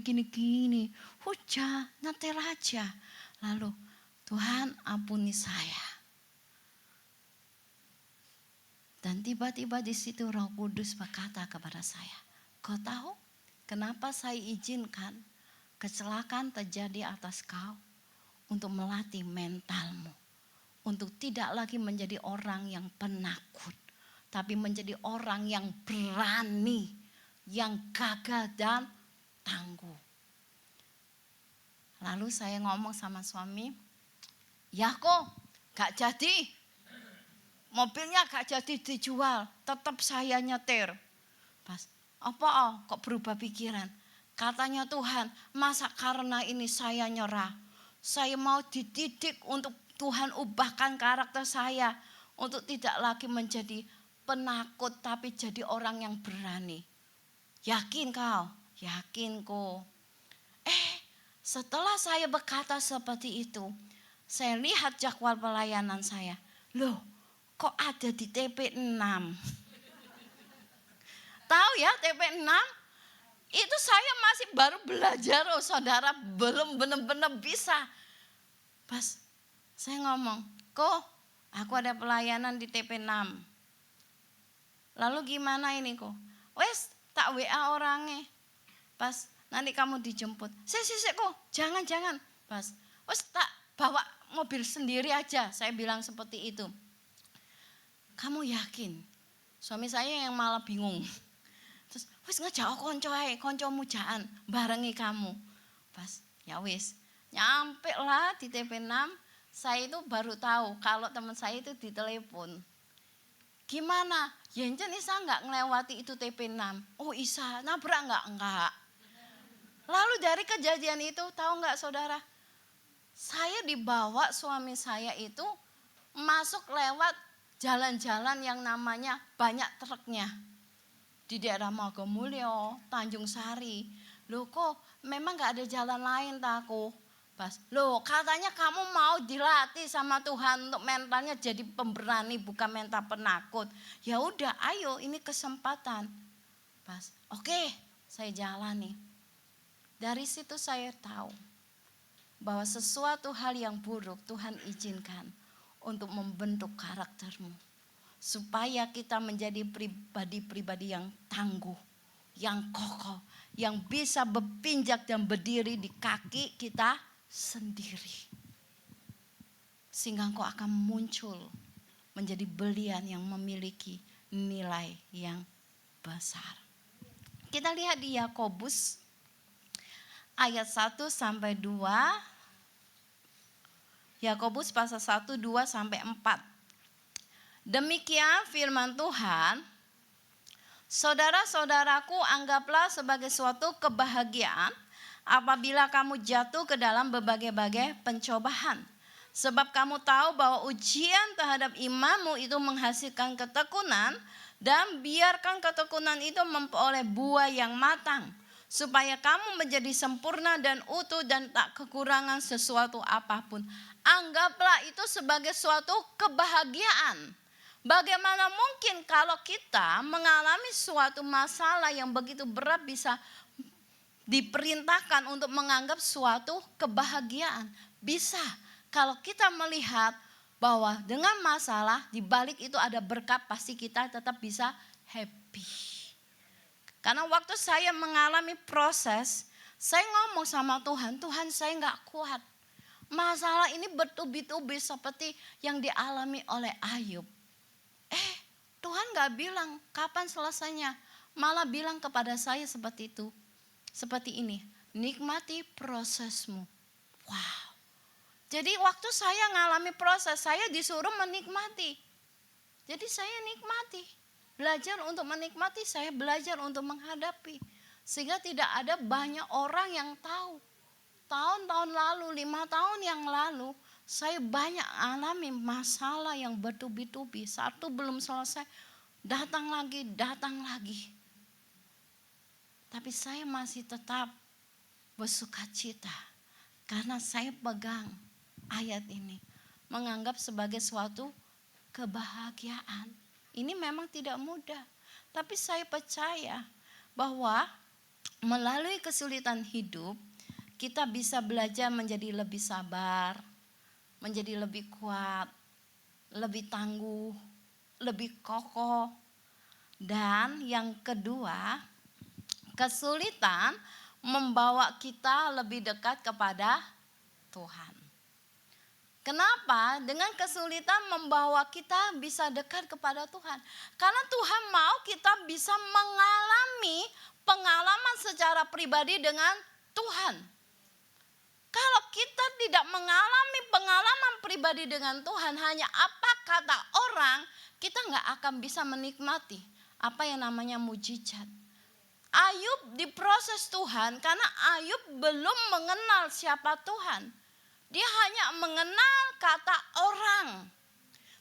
Hujan, nyetir aja. Lalu Tuhan ampuni saya. Dan tiba-tiba di situ Roh Kudus berkata kepada saya, kau tahu kenapa saya izinkan kecelakaan terjadi atas kau? Untuk melatih mentalmu. Untuk tidak lagi menjadi orang yang penakut. Tapi menjadi orang yang berani. Yang gagah dan tangguh. Lalu saya ngomong sama suami. Ya kok gak jadi. Mobilnya gak jadi dijual. Tetap saya nyetir. Pas, kok berubah pikiran? Katanya Tuhan, masa karena ini saya nyerah. Saya mau dididik untuk Tuhan ubahkan karakter saya untuk tidak lagi menjadi penakut tapi jadi orang yang berani. Yakin kau? Yakin kok. Setelah saya berkata seperti itu, saya lihat jadwal pelayanan saya. Loh, kok ada di TP6? Tahu ya TP6? Itu saya masih baru belajar, oh saudara, belum benar-benar bisa. Pas saya ngomong, kok aku ada pelayanan di TP6. Lalu gimana ini kok? Wes tak WA orangnya. Pas nanti kamu dijemput. Sik kok, jangan. Pas wes tak bawa mobil sendiri aja. Saya bilang seperti itu. Kamu yakin? Suami saya yang malah bingung. Terus wis ngejak konco mujaan barengi kamu. Pas ya wis nyampe lah di TP6. Saya itu baru tahu kalau teman saya itu ditelepon. Gimana? Yencen Isa nggak ngelewati itu TP6? Oh Isa, nabrak nggak? Enggak. Lalu dari kejadian itu tahu nggak saudara? Saya dibawa suami saya itu masuk lewat jalan-jalan yang namanya banyak truknya. Di daerah Magomulyo, Tanjung Sari. Loh kok memang gak ada jalan lain takku. Pas, loh katanya kamu mau dilatih sama Tuhan untuk mentalnya jadi pemberani bukan mental penakut. Ya udah ayo ini kesempatan. Pas, oke, saya jalani. Dari situ saya tahu bahwa sesuatu hal yang buruk Tuhan izinkan untuk membentuk karaktermu. Supaya kita menjadi pribadi-pribadi yang tangguh, yang kokoh, yang bisa berpinjak dan berdiri di kaki kita sendiri. Sehingga engkau akan muncul menjadi belian yang memiliki nilai yang besar. Kita lihat di Yakobus ayat 1 sampai 2. Yakobus pasal 1, 2 sampai 4. Demikian firman Tuhan, saudara-saudaraku anggaplah sebagai suatu kebahagiaan apabila kamu jatuh ke dalam berbagai-bagai pencobaan. Sebab kamu tahu bahwa ujian terhadap imanmu itu menghasilkan ketekunan dan biarkan ketekunan itu memperoleh buah yang matang. Supaya kamu menjadi sempurna dan utuh dan tak kekurangan sesuatu apapun. Anggaplah itu sebagai suatu kebahagiaan. Bagaimana mungkin kalau kita mengalami suatu masalah yang begitu berat bisa diperintahkan untuk menganggap suatu kebahagiaan? Bisa kalau kita melihat bahwa dengan masalah di balik itu ada berkat, pasti kita tetap bisa happy. Karena waktu saya mengalami proses, saya ngomong sama Tuhan, Tuhan saya gak kuat. Masalah ini bertubi-tubi seperti yang dialami oleh Ayub. Tuhan gak bilang kapan selesainya. Malah bilang kepada saya seperti itu. Seperti ini, nikmati prosesmu. Wow. Jadi waktu saya ngalami proses, saya disuruh menikmati. Jadi saya nikmati. Belajar untuk menikmati, saya belajar untuk menghadapi. Sehingga tidak ada banyak orang yang tahu. Tahun-tahun lalu, 5 tahun yang lalu, saya banyak alami masalah yang bertubi-tubi. Satu belum selesai, datang lagi. Tapi saya masih tetap bersukacita. Karena saya pegang ayat ini. Menganggap sebagai suatu kebahagiaan. Ini memang tidak mudah. Tapi saya percaya bahwa melalui kesulitan hidup, kita bisa belajar menjadi lebih sabar, menjadi lebih kuat, lebih tangguh, lebih kokoh. Dan yang kedua, kesulitan membawa kita lebih dekat kepada Tuhan. Kenapa? Dengan kesulitan membawa kita bisa dekat kepada Tuhan. Karena Tuhan mau kita bisa mengalami pengalaman secara pribadi dengan Tuhan. Kalau kita tidak mengalami pengalaman pribadi dengan Tuhan, hanya apa kata orang, kita nggak akan bisa menikmati apa yang namanya mujizat. Ayub diproses Tuhan karena Ayub belum mengenal siapa Tuhan. Dia hanya mengenal kata orang.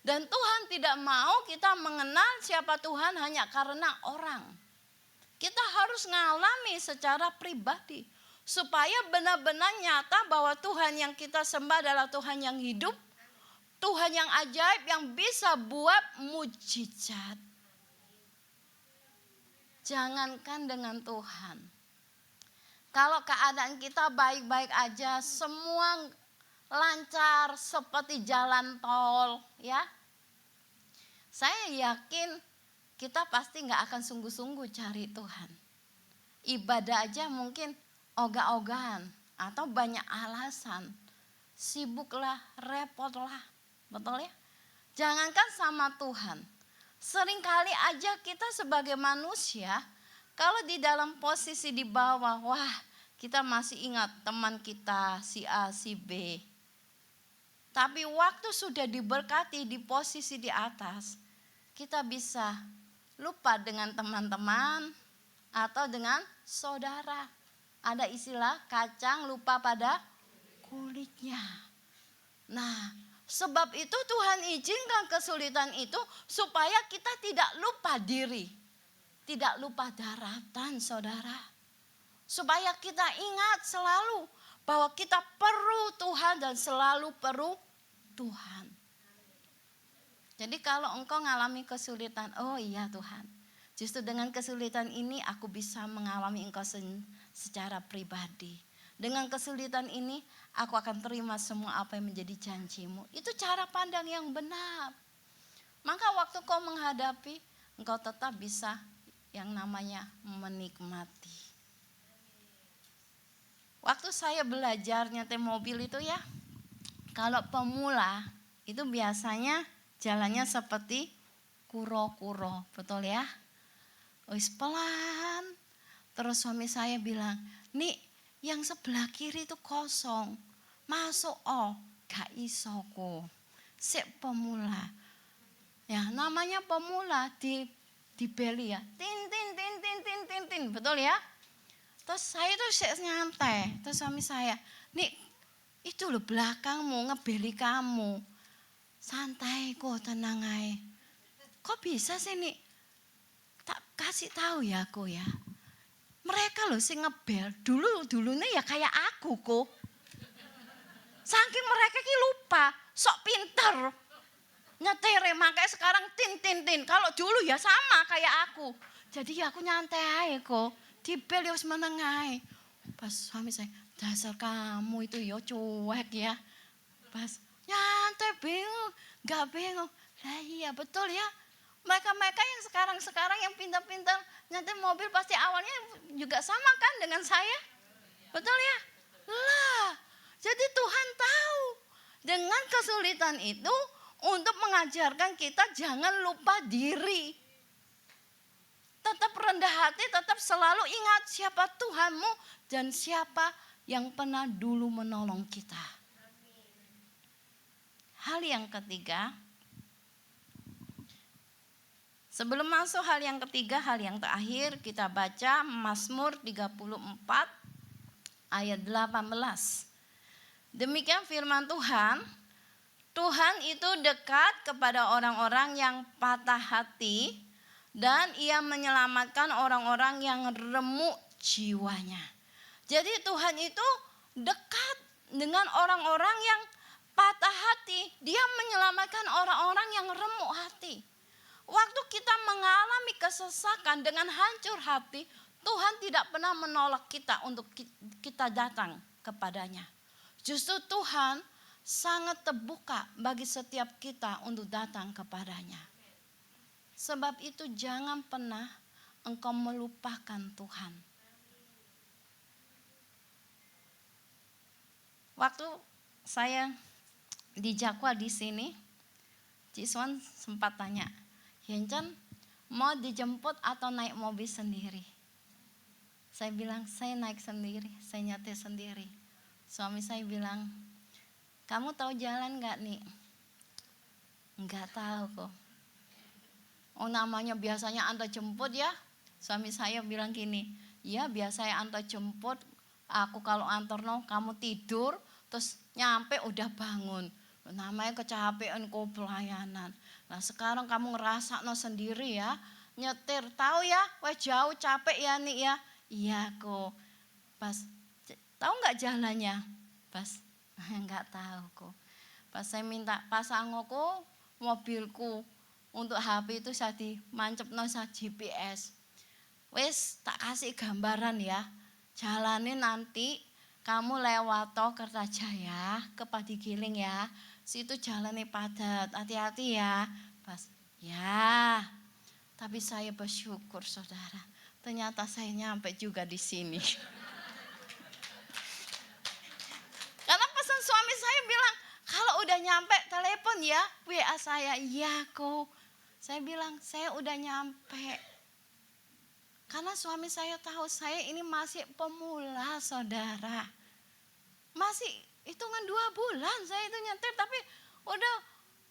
Dan Tuhan tidak mau kita mengenal siapa Tuhan hanya karena orang. Kita harus mengalami secara pribadi. Supaya benar-benar nyata bahwa Tuhan yang kita sembah adalah Tuhan yang hidup. Tuhan yang ajaib yang bisa buat mujizat. jangankan dengan Tuhan. Kalau keadaan kita baik-baik aja, semua lancar seperti jalan tol, ya. Saya yakin kita pasti nggak akan sungguh-sungguh cari Tuhan. Ibadah aja mungkin ogah-ogahan atau banyak alasan. Sibuklah, repotlah, betul ya? Jangankan sama Tuhan. Seringkali aja kita sebagai manusia, kalau di dalam posisi di bawah, wah kita masih ingat teman kita si A, si B. Tapi waktu sudah diberkati di posisi di atas, kita bisa lupa dengan teman-teman atau dengan saudara. Ada istilah kacang lupa pada kulitnya. Nah, sebab itu Tuhan izinkan kesulitan itu supaya kita tidak lupa diri. Tidak lupa daratan, saudara. Supaya kita ingat selalu bahwa kita perlu Tuhan dan selalu perlu Tuhan. Jadi kalau engkau mengalami kesulitan, oh iya Tuhan. Justru dengan kesulitan ini aku bisa mengalami engkau secara pribadi. Dengan kesulitan ini aku akan terima semua apa yang menjadi janjimu. Itu cara pandang yang benar. Maka waktu kau menghadapi, engkau tetap bisa yang namanya menikmati. Waktu saya belajar nyetir mobil itu ya, kalau pemula itu biasanya jalannya seperti kuro-kuro, betul ya? Wis pelan. Terus suami saya bilang, "Nik, yang sebelah kiri itu kosong. Masuk gak iso ko. Sik pemula." Ya, namanya pemula di beli ya. Tin tin tin tin tin tin tin, betul ya? Terus saya tuh nyantai. Terus suami saya, "Nik, itu loh belakangmu ngebeli kamu. Santai kok, tenang aja." Kok bisa sih Nik? Tak kasih tahu ya aku ya. Mereka loh sih ngebel. Dulunya ya kayak aku kok. Saking mereka ki lupa, sok pinter. Nyetir makanya sekarang tin tin tin. Kalau dulu ya sama kayak aku. Jadi ya aku nyantai aja kok. Dibel ya menengai. Pas suami saya, "Dasar kamu itu ya cuek ya." Pas nyantai bingung, gak bingung. Lah iya betul ya. Mereka-mereka yang sekarang yang pintar-pintar nyetir mobil pasti awalnya juga sama kan dengan saya. Betul ya? Lah, jadi Tuhan tahu. Dengan kesulitan itu untuk mengajarkan kita jangan lupa diri. Tetap rendah hati, tetap selalu ingat siapa Tuhanmu dan siapa yang pernah dulu menolong kita. Hal yang ketiga, sebelum masuk hal yang ketiga, hal yang terakhir kita baca Mazmur 34 ayat 18. Demikian firman Tuhan, Tuhan itu dekat kepada orang-orang yang patah hati dan ia menyelamatkan orang-orang yang remuk jiwanya. Jadi Tuhan itu dekat dengan orang-orang yang patah hati. Dia menyelamatkan orang-orang yang remuk hati. Waktu kita mengalami kesesakan dengan hancur hati, Tuhan tidak pernah menolak kita untuk kita datang kepadanya. Justru Tuhan sangat terbuka bagi setiap kita untuk datang kepadanya. Sebab itu jangan pernah engkau melupakan Tuhan. Waktu saya di Jakwa di sini, Cik Swan sempat tanya, "Yencen mau dijemput atau naik mobil sendiri?" Saya bilang, "Saya naik sendiri, saya nyetir sendiri." Suami saya bilang, "Kamu tahu jalan gak nih?" "Enggak tahu kok." "Oh namanya biasanya antar jemput ya?" Suami saya bilang gini, "Ya biasanya antar jemput, aku kalau antarno kamu tidur, terus nyampe udah bangun. Namanya kecapean kok pelayanan. Nah sekarang kamu ngerasa no sendiri ya, nyetir tahu ya, wah jauh capek ya nih ya." "Iya kok." "Pas tahu nggak jalannya?" "Pas nggak tahu kok." Pas saya minta pasang kok mobilku untuk HP itu saya dimancep no sa GPS. Wes tak kasih gambaran ya. Jalannya nanti kamu lewat tol Kertajaya ke Padigiling ya. Situ jalannya padat, hati-hati ya. Pas, ya. Tapi saya bersyukur saudara. Ternyata saya nyampe juga di sini. Karena pesan suami saya bilang, kalau udah nyampe telepon ya, WA saya. Iya kok. Saya bilang, saya udah nyampe. Karena suami saya tahu saya ini masih pemula saudara. Masih hitungan 2 bulan saya itu nyetir. Tapi udah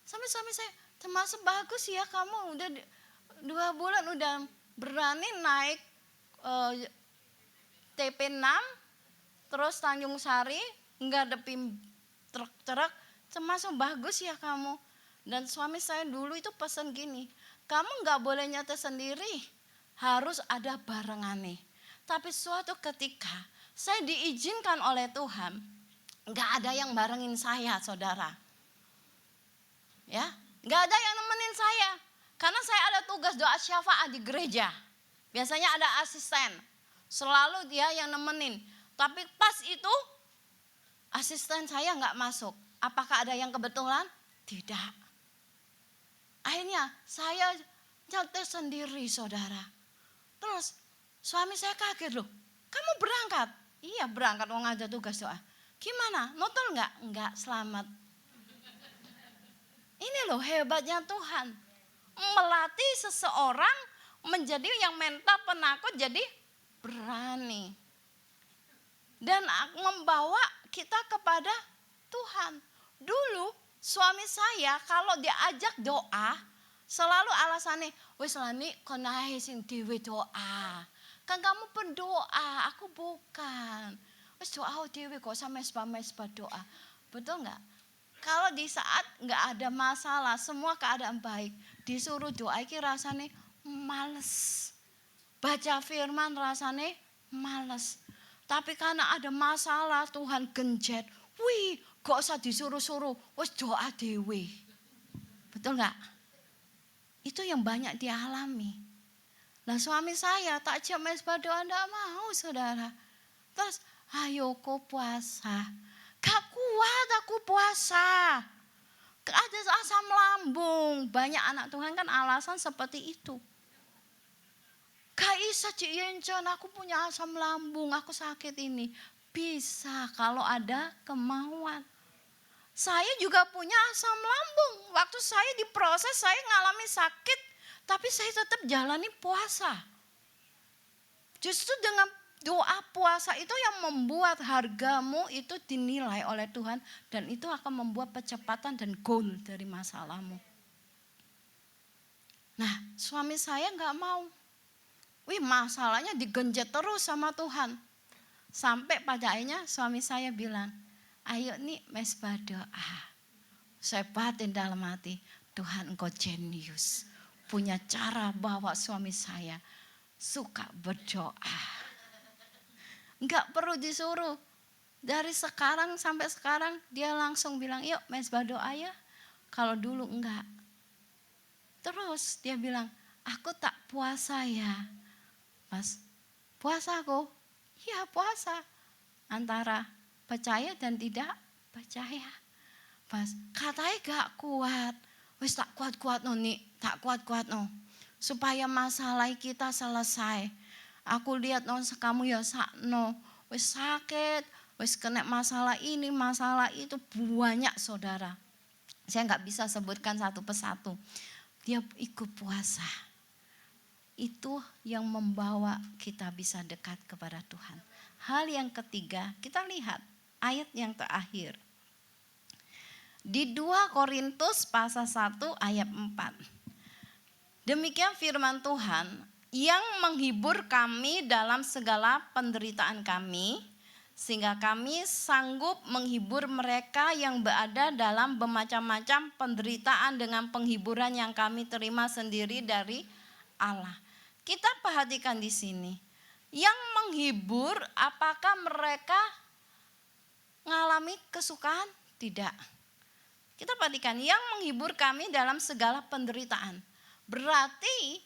sampai suami saya termasuk bagus ya kamu. Udah 2 bulan udah berani naik TP6. Terus Tanjung Sari. Ngadepin truk-truk. Termasuk bagus ya kamu. Dan suami saya dulu itu pesan gini. Kamu gak boleh nyetir sendiri. Harus ada barengannya. Tapi suatu ketika saya diizinkan oleh Tuhan, nggak ada yang barengin saya, saudara. Ya, nggak ada yang nemenin saya, karena saya ada tugas doa syafaat di gereja. Biasanya ada asisten, selalu dia yang nemenin. Tapi pas itu asisten saya nggak masuk. Apakah ada yang kebetulan? Tidak. Akhirnya saya nyetir sendiri, saudara. Terus suami saya kaget loh, kamu berangkat? Iya berangkat, mau ngajak tugas doa. Gimana, notol enggak? Enggak, selamat. Ini loh hebatnya Tuhan. Melatih seseorang menjadi yang mental penakut jadi berani. Dan membawa kita kepada Tuhan. Dulu suami saya kalau diajak doa, selalu alasannya, wis lani kon ae sing dhewe doa. Kan kamu pendoa, aku bukan. Wis doa dhewe kok sama mesbah doa. Betul enggak? Kalau di saat enggak ada masalah, semua keadaan baik, disuruh doa iki rasane males. Baca firman rasane males. Tapi karena ada masalah Tuhan genjet. Wih, gak usah disuruh-suruh, wis doa dhewe. Betul enggak? Itu yang banyak dialami. Nah suami saya tak jam mesbah doa enggak mau saudara. Terus ayo kau puasa. Gak kuat aku puasa. Ada asam lambung. Banyak anak Tuhan kan alasan seperti itu. Gak bisa Cik Yencon, aku punya asam lambung, aku sakit ini. Bisa kalau ada kemauan. Saya juga punya asam lambung. Waktu saya diproses, saya ngalami sakit. Tapi saya tetap jalani puasa. Justru dengan doa puasa itu yang membuat hargamu itu dinilai oleh Tuhan. Dan itu akan membuat percepatan dan goal dari masalahmu. Nah suami saya gak mau. Wih masalahnya digenjet terus sama Tuhan. Sampai pada akhirnya suami saya bilang, ayo nih mesbah doa. Saya batin dalam hati, Tuhan engkau jenius. Punya cara bawa suami saya suka berdoa. Enggak perlu disuruh. Dari sekarang sampai sekarang dia langsung bilang, yuk mesbah doa ya. Kalau dulu enggak. Terus dia bilang, aku tak puasa ya. Mas, puasa aku? Iya puasa. Antara percaya dan tidak percaya. Pas katanya gak kuat. Wis tak kuat-kuat no nih, tak kuat-kuat no. Supaya masalah kita selesai. Aku lihat no kamu ya sakno. Wis sakit, wis kena masalah ini, masalah itu banyak saudara. Saya gak bisa sebutkan satu persatu. Dia ikut puasa. Itu yang membawa kita bisa dekat kepada Tuhan. Hal yang ketiga, kita lihat ayat yang terakhir. Di 2 Korintus pasal 1 ayat 4. Demikian firman Tuhan, yang menghibur kami dalam segala penderitaan kami, sehingga kami sanggup menghibur mereka yang berada dalam bermacam-macam penderitaan dengan penghiburan yang kami terima sendiri dari Allah. Kita perhatikan di sini. Yang menghibur apakah mereka mengalami kesukaan? Tidak. Kita perhatikan yang menghibur kami dalam segala penderitaan. Berarti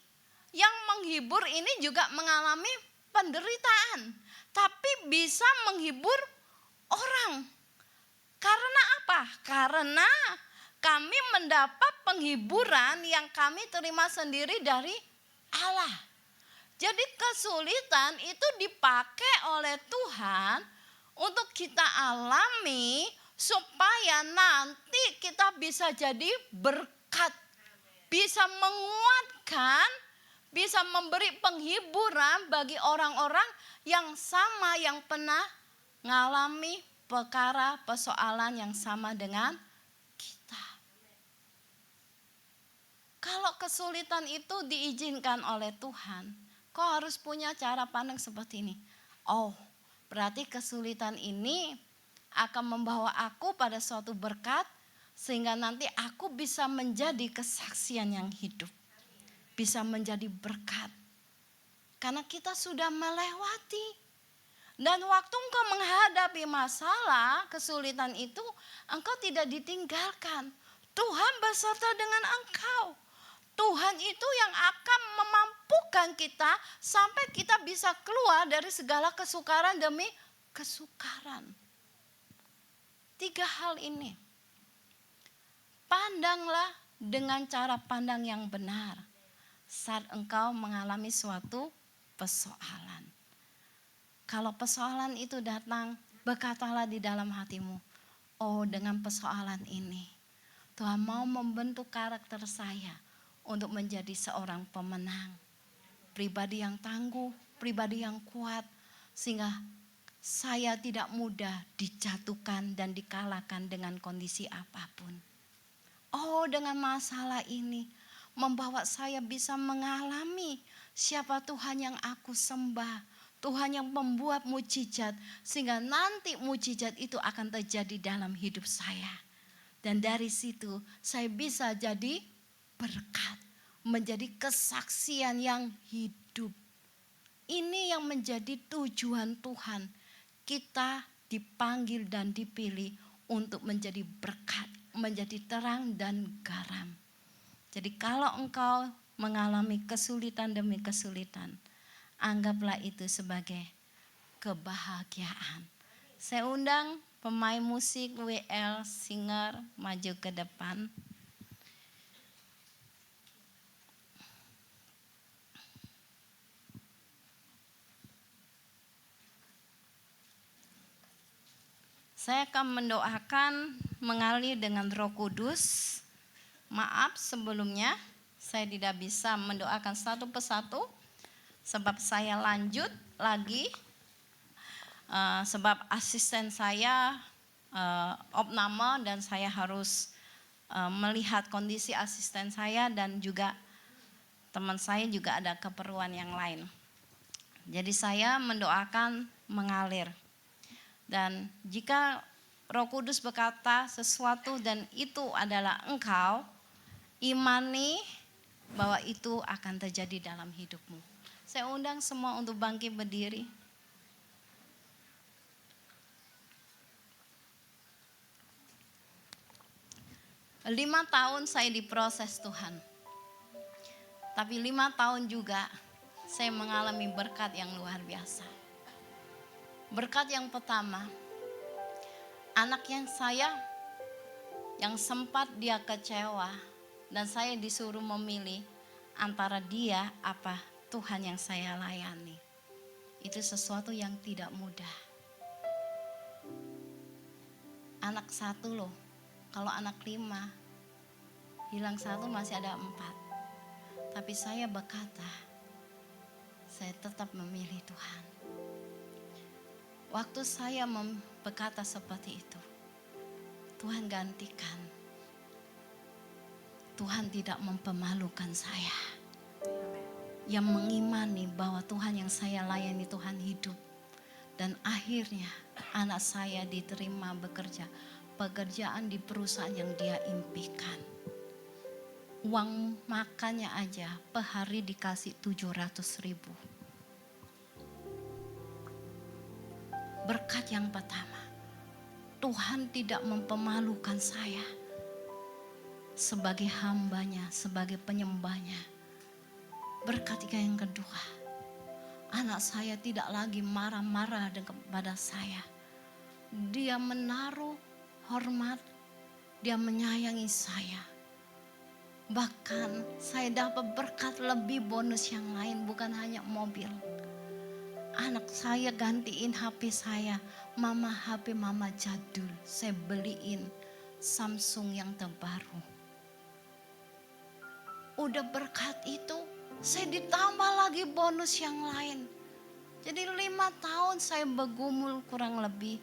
yang menghibur ini juga mengalami penderitaan, tapi bisa menghibur orang. Karena apa? Karena kami mendapat penghiburan yang kami terima sendiri dari Allah. Jadi kesulitan itu dipakai oleh Tuhan untuk kita alami supaya nanti kita bisa jadi berkat, bisa menguatkan, bisa memberi penghiburan bagi orang-orang yang sama, yang pernah mengalami perkara persoalan yang sama dengan kita. Kalau kesulitan itu diizinkan oleh Tuhan, kau harus punya cara pandang seperti ini. Oh, berarti kesulitan ini akan membawa aku pada suatu berkat, sehingga nanti aku bisa menjadi kesaksian yang hidup, bisa menjadi berkat. Karena kita sudah melewati. Dan waktu engkau menghadapi masalah, kesulitan itu, engkau tidak ditinggalkan. Tuhan beserta dengan engkau. Tuhan itu yang akan memampukan kita sampai kita bisa keluar dari segala kesukaran demi kesukaran. 3 hal ini. Pandanglah dengan cara pandang yang benar saat engkau mengalami suatu persoalan. Kalau persoalan itu datang, berkatalah di dalam hatimu, oh dengan persoalan ini Tuhan mau membentuk karakter saya untuk menjadi seorang pemenang. Pribadi yang tangguh, pribadi yang kuat, sehingga saya tidak mudah dijatuhkan dan dikalahkan dengan kondisi apapun. Oh, dengan masalah ini membawa saya bisa mengalami siapa Tuhan yang aku sembah. Tuhan yang membuat mujizat, sehingga nanti mujizat itu akan terjadi dalam hidup saya. Dan dari situ saya bisa jadi berkat, menjadi kesaksian yang hidup. Ini yang menjadi tujuan Tuhan. Kita dipanggil dan dipilih untuk menjadi berkat, menjadi terang dan garam. Jadi kalau engkau mengalami kesulitan demi kesulitan, anggaplah itu sebagai kebahagiaan. Saya undang pemain musik WL Singer maju ke depan. Saya akan mendoakan mengalir dengan Roh Kudus. Maaf sebelumnya saya tidak bisa mendoakan satu persatu. Sebab saya lanjut lagi, sebab asisten saya opname dan saya harus melihat kondisi asisten saya dan juga teman saya juga ada keperluan yang lain. Jadi saya mendoakan mengalir. Dan jika Roh Kudus berkata sesuatu dan itu adalah engkau, imani bahwa itu akan terjadi dalam hidupmu. Saya undang semua untuk bangkit berdiri. Lima tahun saya diproses Tuhan. Tapi 5 tahun juga saya mengalami berkat yang luar biasa. Berkat yang pertama, anak yang sempat dia kecewa dan saya disuruh memilih antara dia apa Tuhan yang saya layani. Itu sesuatu yang tidak mudah. Anak 1 loh, kalau anak 5, hilang 1 masih ada 4. Tapi saya berkata, saya tetap memilih Tuhan. Waktu saya berkata seperti itu, Tuhan gantikan. Tuhan tidak mempermalukan saya. Yang mengimani bahwa Tuhan yang saya layani Tuhan hidup. Dan akhirnya anak saya diterima bekerja. Pekerjaan di perusahaan yang dia impikan. Uang makannya aja per hari dikasih 700.000. Berkat yang pertama, Tuhan tidak mempermalukan saya sebagai hambanya, sebagai penyembahnya. Berkat yang kedua, anak saya tidak lagi marah-marah kepada saya. Dia menaruh hormat, dia menyayangi saya. Bahkan saya dapat berkat lebih bonus yang lain, bukan hanya mobil. Anak saya gantiin HP saya, mama HP mama jadul, saya beliin Samsung yang terbaru. Udah berkat itu, saya ditambah lagi bonus yang lain. Jadi 5 tahun saya bergumul, kurang lebih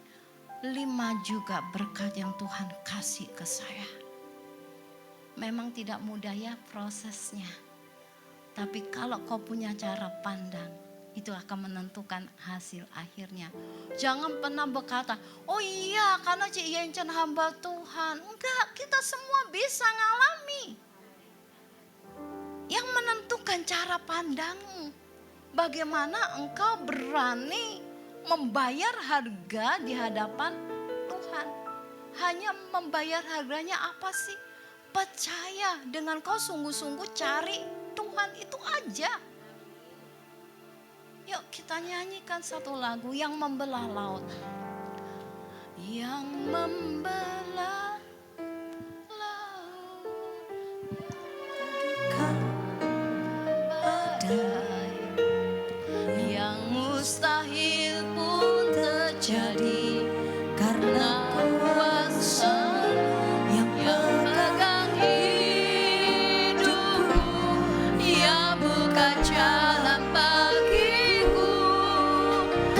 5 juga berkat yang Tuhan kasih ke saya. Memang tidak mudah ya prosesnya. Tapi kalau kau punya cara pandang, itu akan menentukan hasil akhirnya. Jangan pernah berkata, oh iya karena Cik Yencen hamba Tuhan. Enggak, kita semua bisa ngalami. Yang menentukan cara pandangmu. Bagaimana engkau berani membayar harga di hadapan Tuhan. Hanya membayar harganya apa sih? Percaya dengan kau sungguh-sungguh cari Tuhan, itu aja. Yuk kita nyanyikan satu lagu yang membelah laut. Yang membelah laut. Badai yang mustahil pun terjadi karena kuasa yang pegang hidupku, yang buka jalan bagiku.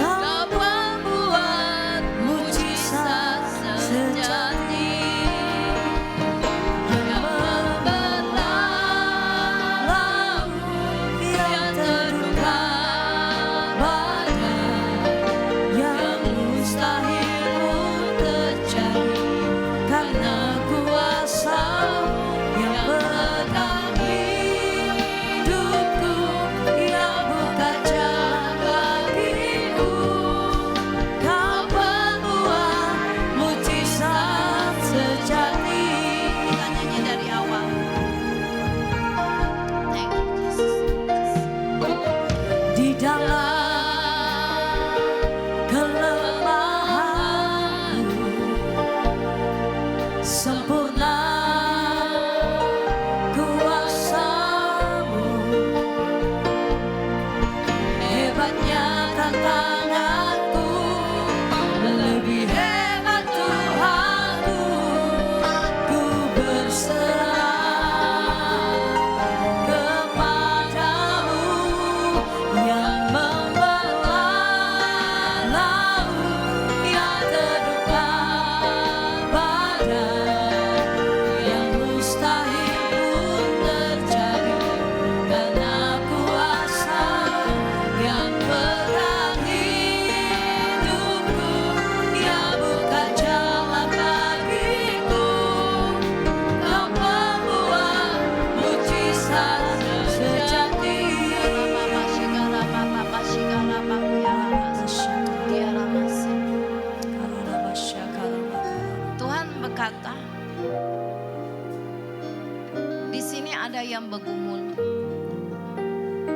Kau membuat mujizat sejati yang membelah laut yang terluka, badai yang mustahil pun terjadi karena kuasa yang pegang hidupku, yang buka jalan bagiku. Kau membuat mujizat sejati. Kita nyanyi dari awal. Thank you Jesus. Di dalam kelemahanku sempurna kuasa-Mu. Hebatnya tantanganku, lebih hebat Tuhanku. Ku berserah kepadamu yang membelah laut yang terluka, badai yang mustahil pun terjadi karena kuasa yang pegang hidupku, yang buka jalan bagiku. Kau membuat mujizat sejati. Tuhan berkata, di sini ada yang bergumul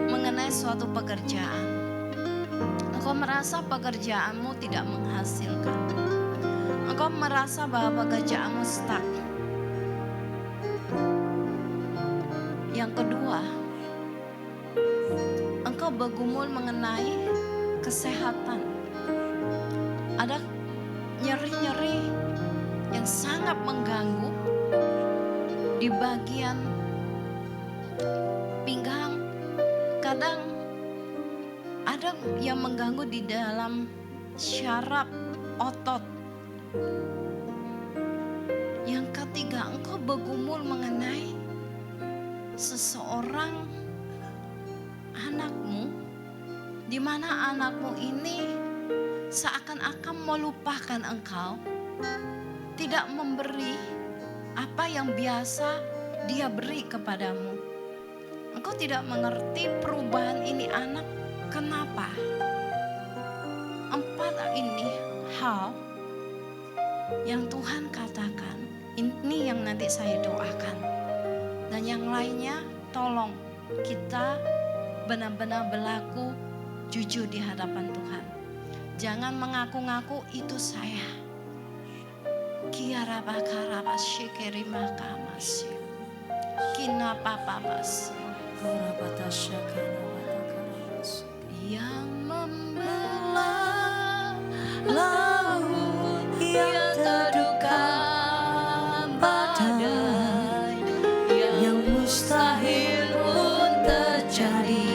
mengenai suatu pekerjaan. Engkau merasa pekerjaanmu tidak menghasilkan. Engkau merasa bahwa pekerjaanmu stuck. Yang kedua, engkau bergumul mengenai kesehatan. Ada nyeri-nyeri yang sangat mengganggu di bagian pinggang. Kadang ada yang mengganggu di dalam syaraf otot. Yang ketiga, engkau bergumul mengenai seseorang anakmu, di mana anakmu ini seakan-akan melupakan engkau, tidak memberi apa yang biasa dia beri kepadamu. Engkau tidak mengerti perubahan ini anak, kenapa? 4 ini hal yang Tuhan katakan, ini yang nanti saya doakan. Dan yang lainnya tolong kita benar-benar berlaku jujur di hadapan Tuhan. Jangan mengaku-ngaku itu saya. Kiara bakara basyikeri makamasi. Kina papa bas. Yang membelah laut yang terduga badai, yang mustahil pun terjadi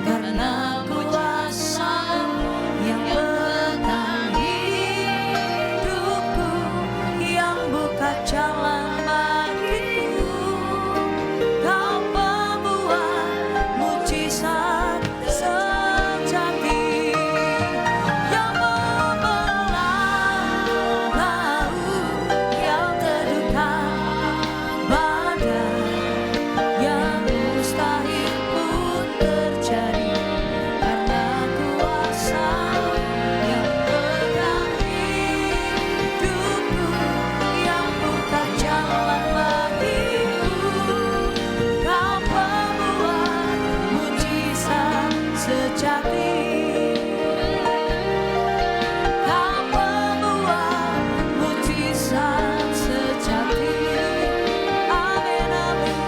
karena kuasa yang pegang hidupku, yang buka jalan bagiku. Kau pembuat mujizat sejati, yang membelah laut yang terduga badai, yang mustahil pun terjadi karena kuasa yang pegang hidupku, yang buka jalan bagiku. Kau pembuat mujizat sejati, kau pembuat mujizat sejati. Amin, amin.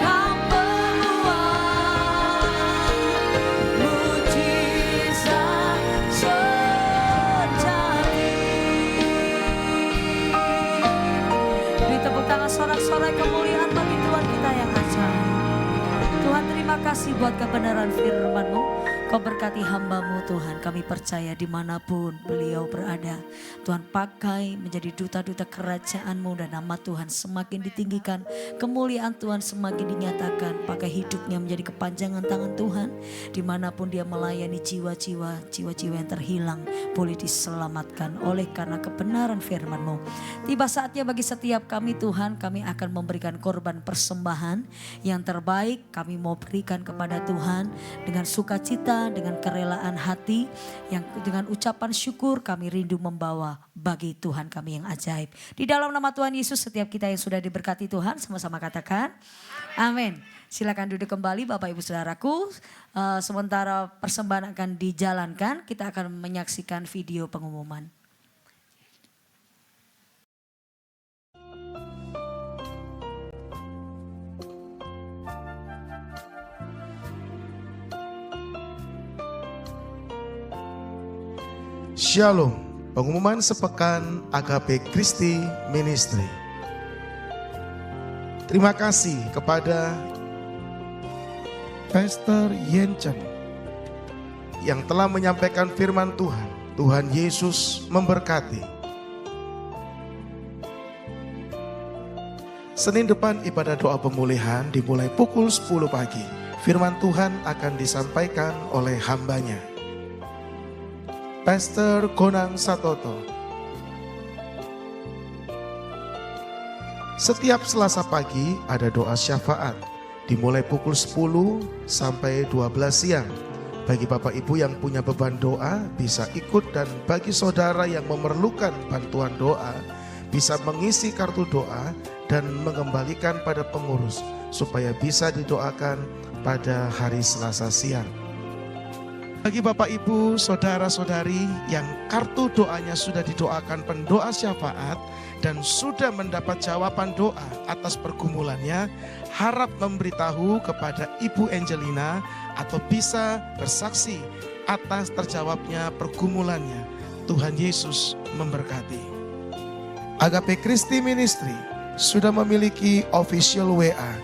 Kau pembuat mujizat sejati. Beri tepuk tangan sorak-sorai kemuliaan bagi Tuhan kita yang ajaib. Tuhan, terima kasih buat kebenaran firman-Mu. Kau berkati hamba-Mu Tuhan, kami percaya dimanapun beliau berada. Tuhan, pakai menjadi duta-duta kerajaan-Mu dan nama Tuhan semakin ditinggikan. Kemuliaan Tuhan semakin dinyatakan. Pakai hidupnya menjadi kepanjangan tangan Tuhan. Dimanapun dia melayani jiwa-jiwa yang terhilang boleh diselamatkan oleh karena kebenaran firman-Mu. Tiba saatnya bagi setiap kami Tuhan, kami akan memberikan korban persembahan yang terbaik. Kami mau berikan kepada Tuhan dengan sukacita, dengan kerelaan hati, yang dengan ucapan syukur kami rindu membawa bagi Tuhan kami yang ajaib. Di dalam nama Tuhan Yesus, setiap kita yang sudah diberkati Tuhan, sama-sama katakan amin. Silakan duduk kembali Bapak Ibu Saudaraku. Sementara persembahan akan dijalankan, kita akan menyaksikan video pengumuman. Shalom, pengumuman sepekan Agape Christi Ministry. Terima kasih kepada Pastor Yenchen yang telah menyampaikan firman Tuhan. Tuhan Yesus memberkati. Senin depan ibadah doa pemulihan dimulai pukul 10 pagi. Firman Tuhan akan disampaikan oleh hambanya, Pastor Gonang Satoto. Setiap Selasa pagi ada doa syafaat dimulai pukul 10 sampai 12 siang. Bagi Bapak Ibu yang punya beban doa bisa ikut, dan bagi saudara yang memerlukan bantuan doa bisa mengisi kartu doa dan mengembalikan pada pengurus supaya bisa didoakan pada hari Selasa siang. Bagi Bapak Ibu, saudara-saudari yang kartu doanya sudah didoakan pendoa syafaat dan sudah mendapat jawaban doa atas pergumulannya, harap memberitahu kepada Ibu Angelina atau bisa bersaksi atas terjawabnya pergumulannya. Tuhan Yesus memberkati. Agape Christi Ministry sudah memiliki official WA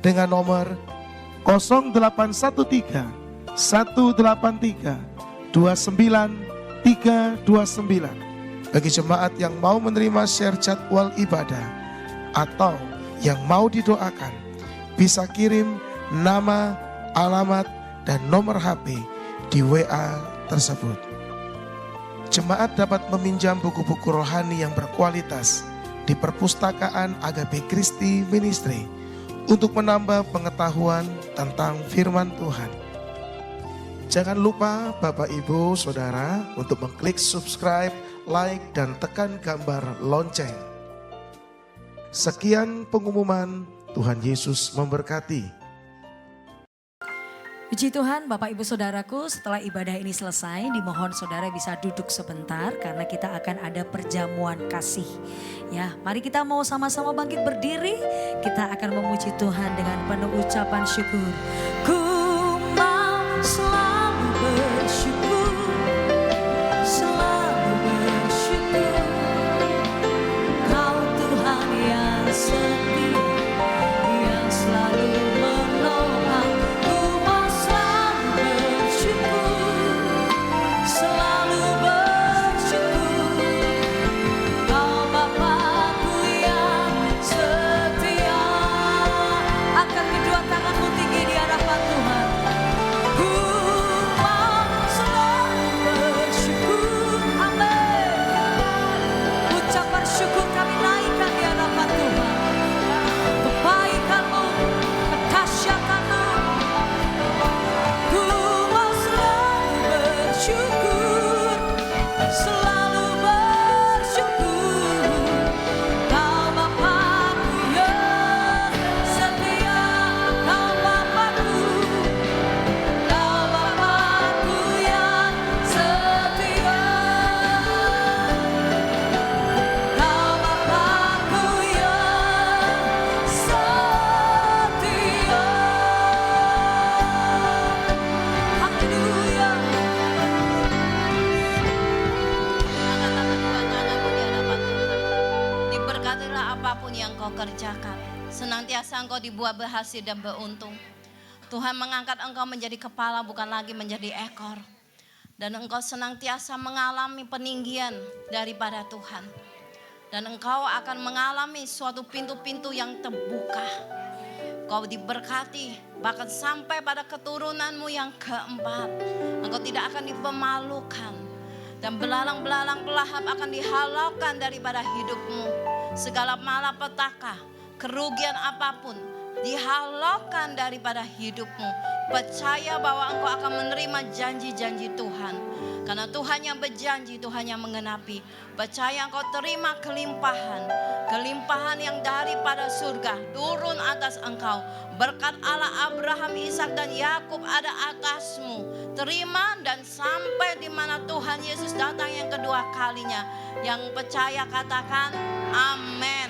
dengan nomor 0813 183 29329. Bagi jemaat yang mau menerima share jadwal ibadah atau yang mau didoakan, bisa kirim nama, alamat, dan nomor HP di WA tersebut. Jemaat dapat meminjam buku-buku rohani yang berkualitas di perpustakaan Agape Christi Ministry untuk menambah pengetahuan tentang firman Tuhan. Jangan lupa Bapak Ibu Saudara untuk mengklik subscribe, like, dan tekan gambar lonceng. Sekian pengumuman, Tuhan Yesus memberkati. Puji Tuhan Bapak Ibu Saudaraku, setelah ibadah ini selesai dimohon saudara bisa duduk sebentar karena kita akan ada perjamuan kasih. Ya, mari kita mau sama-sama bangkit berdiri, kita akan memuji Tuhan dengan penuh ucapan syukur. Ku mau selalu bersyukur, selalu bersyukur. Kau Tuhan yang setia, yang selalu menolong. Ku mau selalu bersyukur, selalu bersyukur. Kau Bapakku yang setia. Angkat kedua tanganmu tinggi di hadapan Tuhan. Ku mau selalu bersyukur. Amin. Ucapan syukur kami naikkan di hadapan Tuhan. Kebaikan-Mu, kedahsyatan-Mu. Ku mau selalu bersyukur, selalu bersyukur. Kau Bapakku yang setia, Kau Bapakku yang setia. Kau Bapakku yang setia. Haleluya. Angkatlah kedua tanganmu di hadapan Tuhan. Diberkatilah apapun yang kau kerjakan. Senantiasa engkau dibuat berhasil dan beruntung. Tuhan mengangkat engkau menjadi kepala bukan lagi menjadi ekor. Dan engkau senantiasa mengalami peninggian daripada Tuhan. Dan engkau akan mengalami suatu pintu-pintu yang terbuka. Kau diberkati bahkan sampai pada keturunanmu yang keempat. Engkau tidak akan dipermalukan. Dan belalang-belalang pelahap akan dihalaukan daripada hidupmu. Segala malapetaka, kerugian apapun dihalaukan daripada hidupmu. Percaya bahwa engkau akan menerima janji-janji Tuhan. Karena Tuhan yang berjanji, Tuhan yang mengenapi. Percaya engkau terima kelimpahan. Kelimpahan yang daripada surga turun atas engkau. Berkat Allah Abraham, Ishak dan Yakub ada atasmu. Terima dan sampai di mana Tuhan Yesus datang yang kedua kalinya. Yang percaya katakan amin.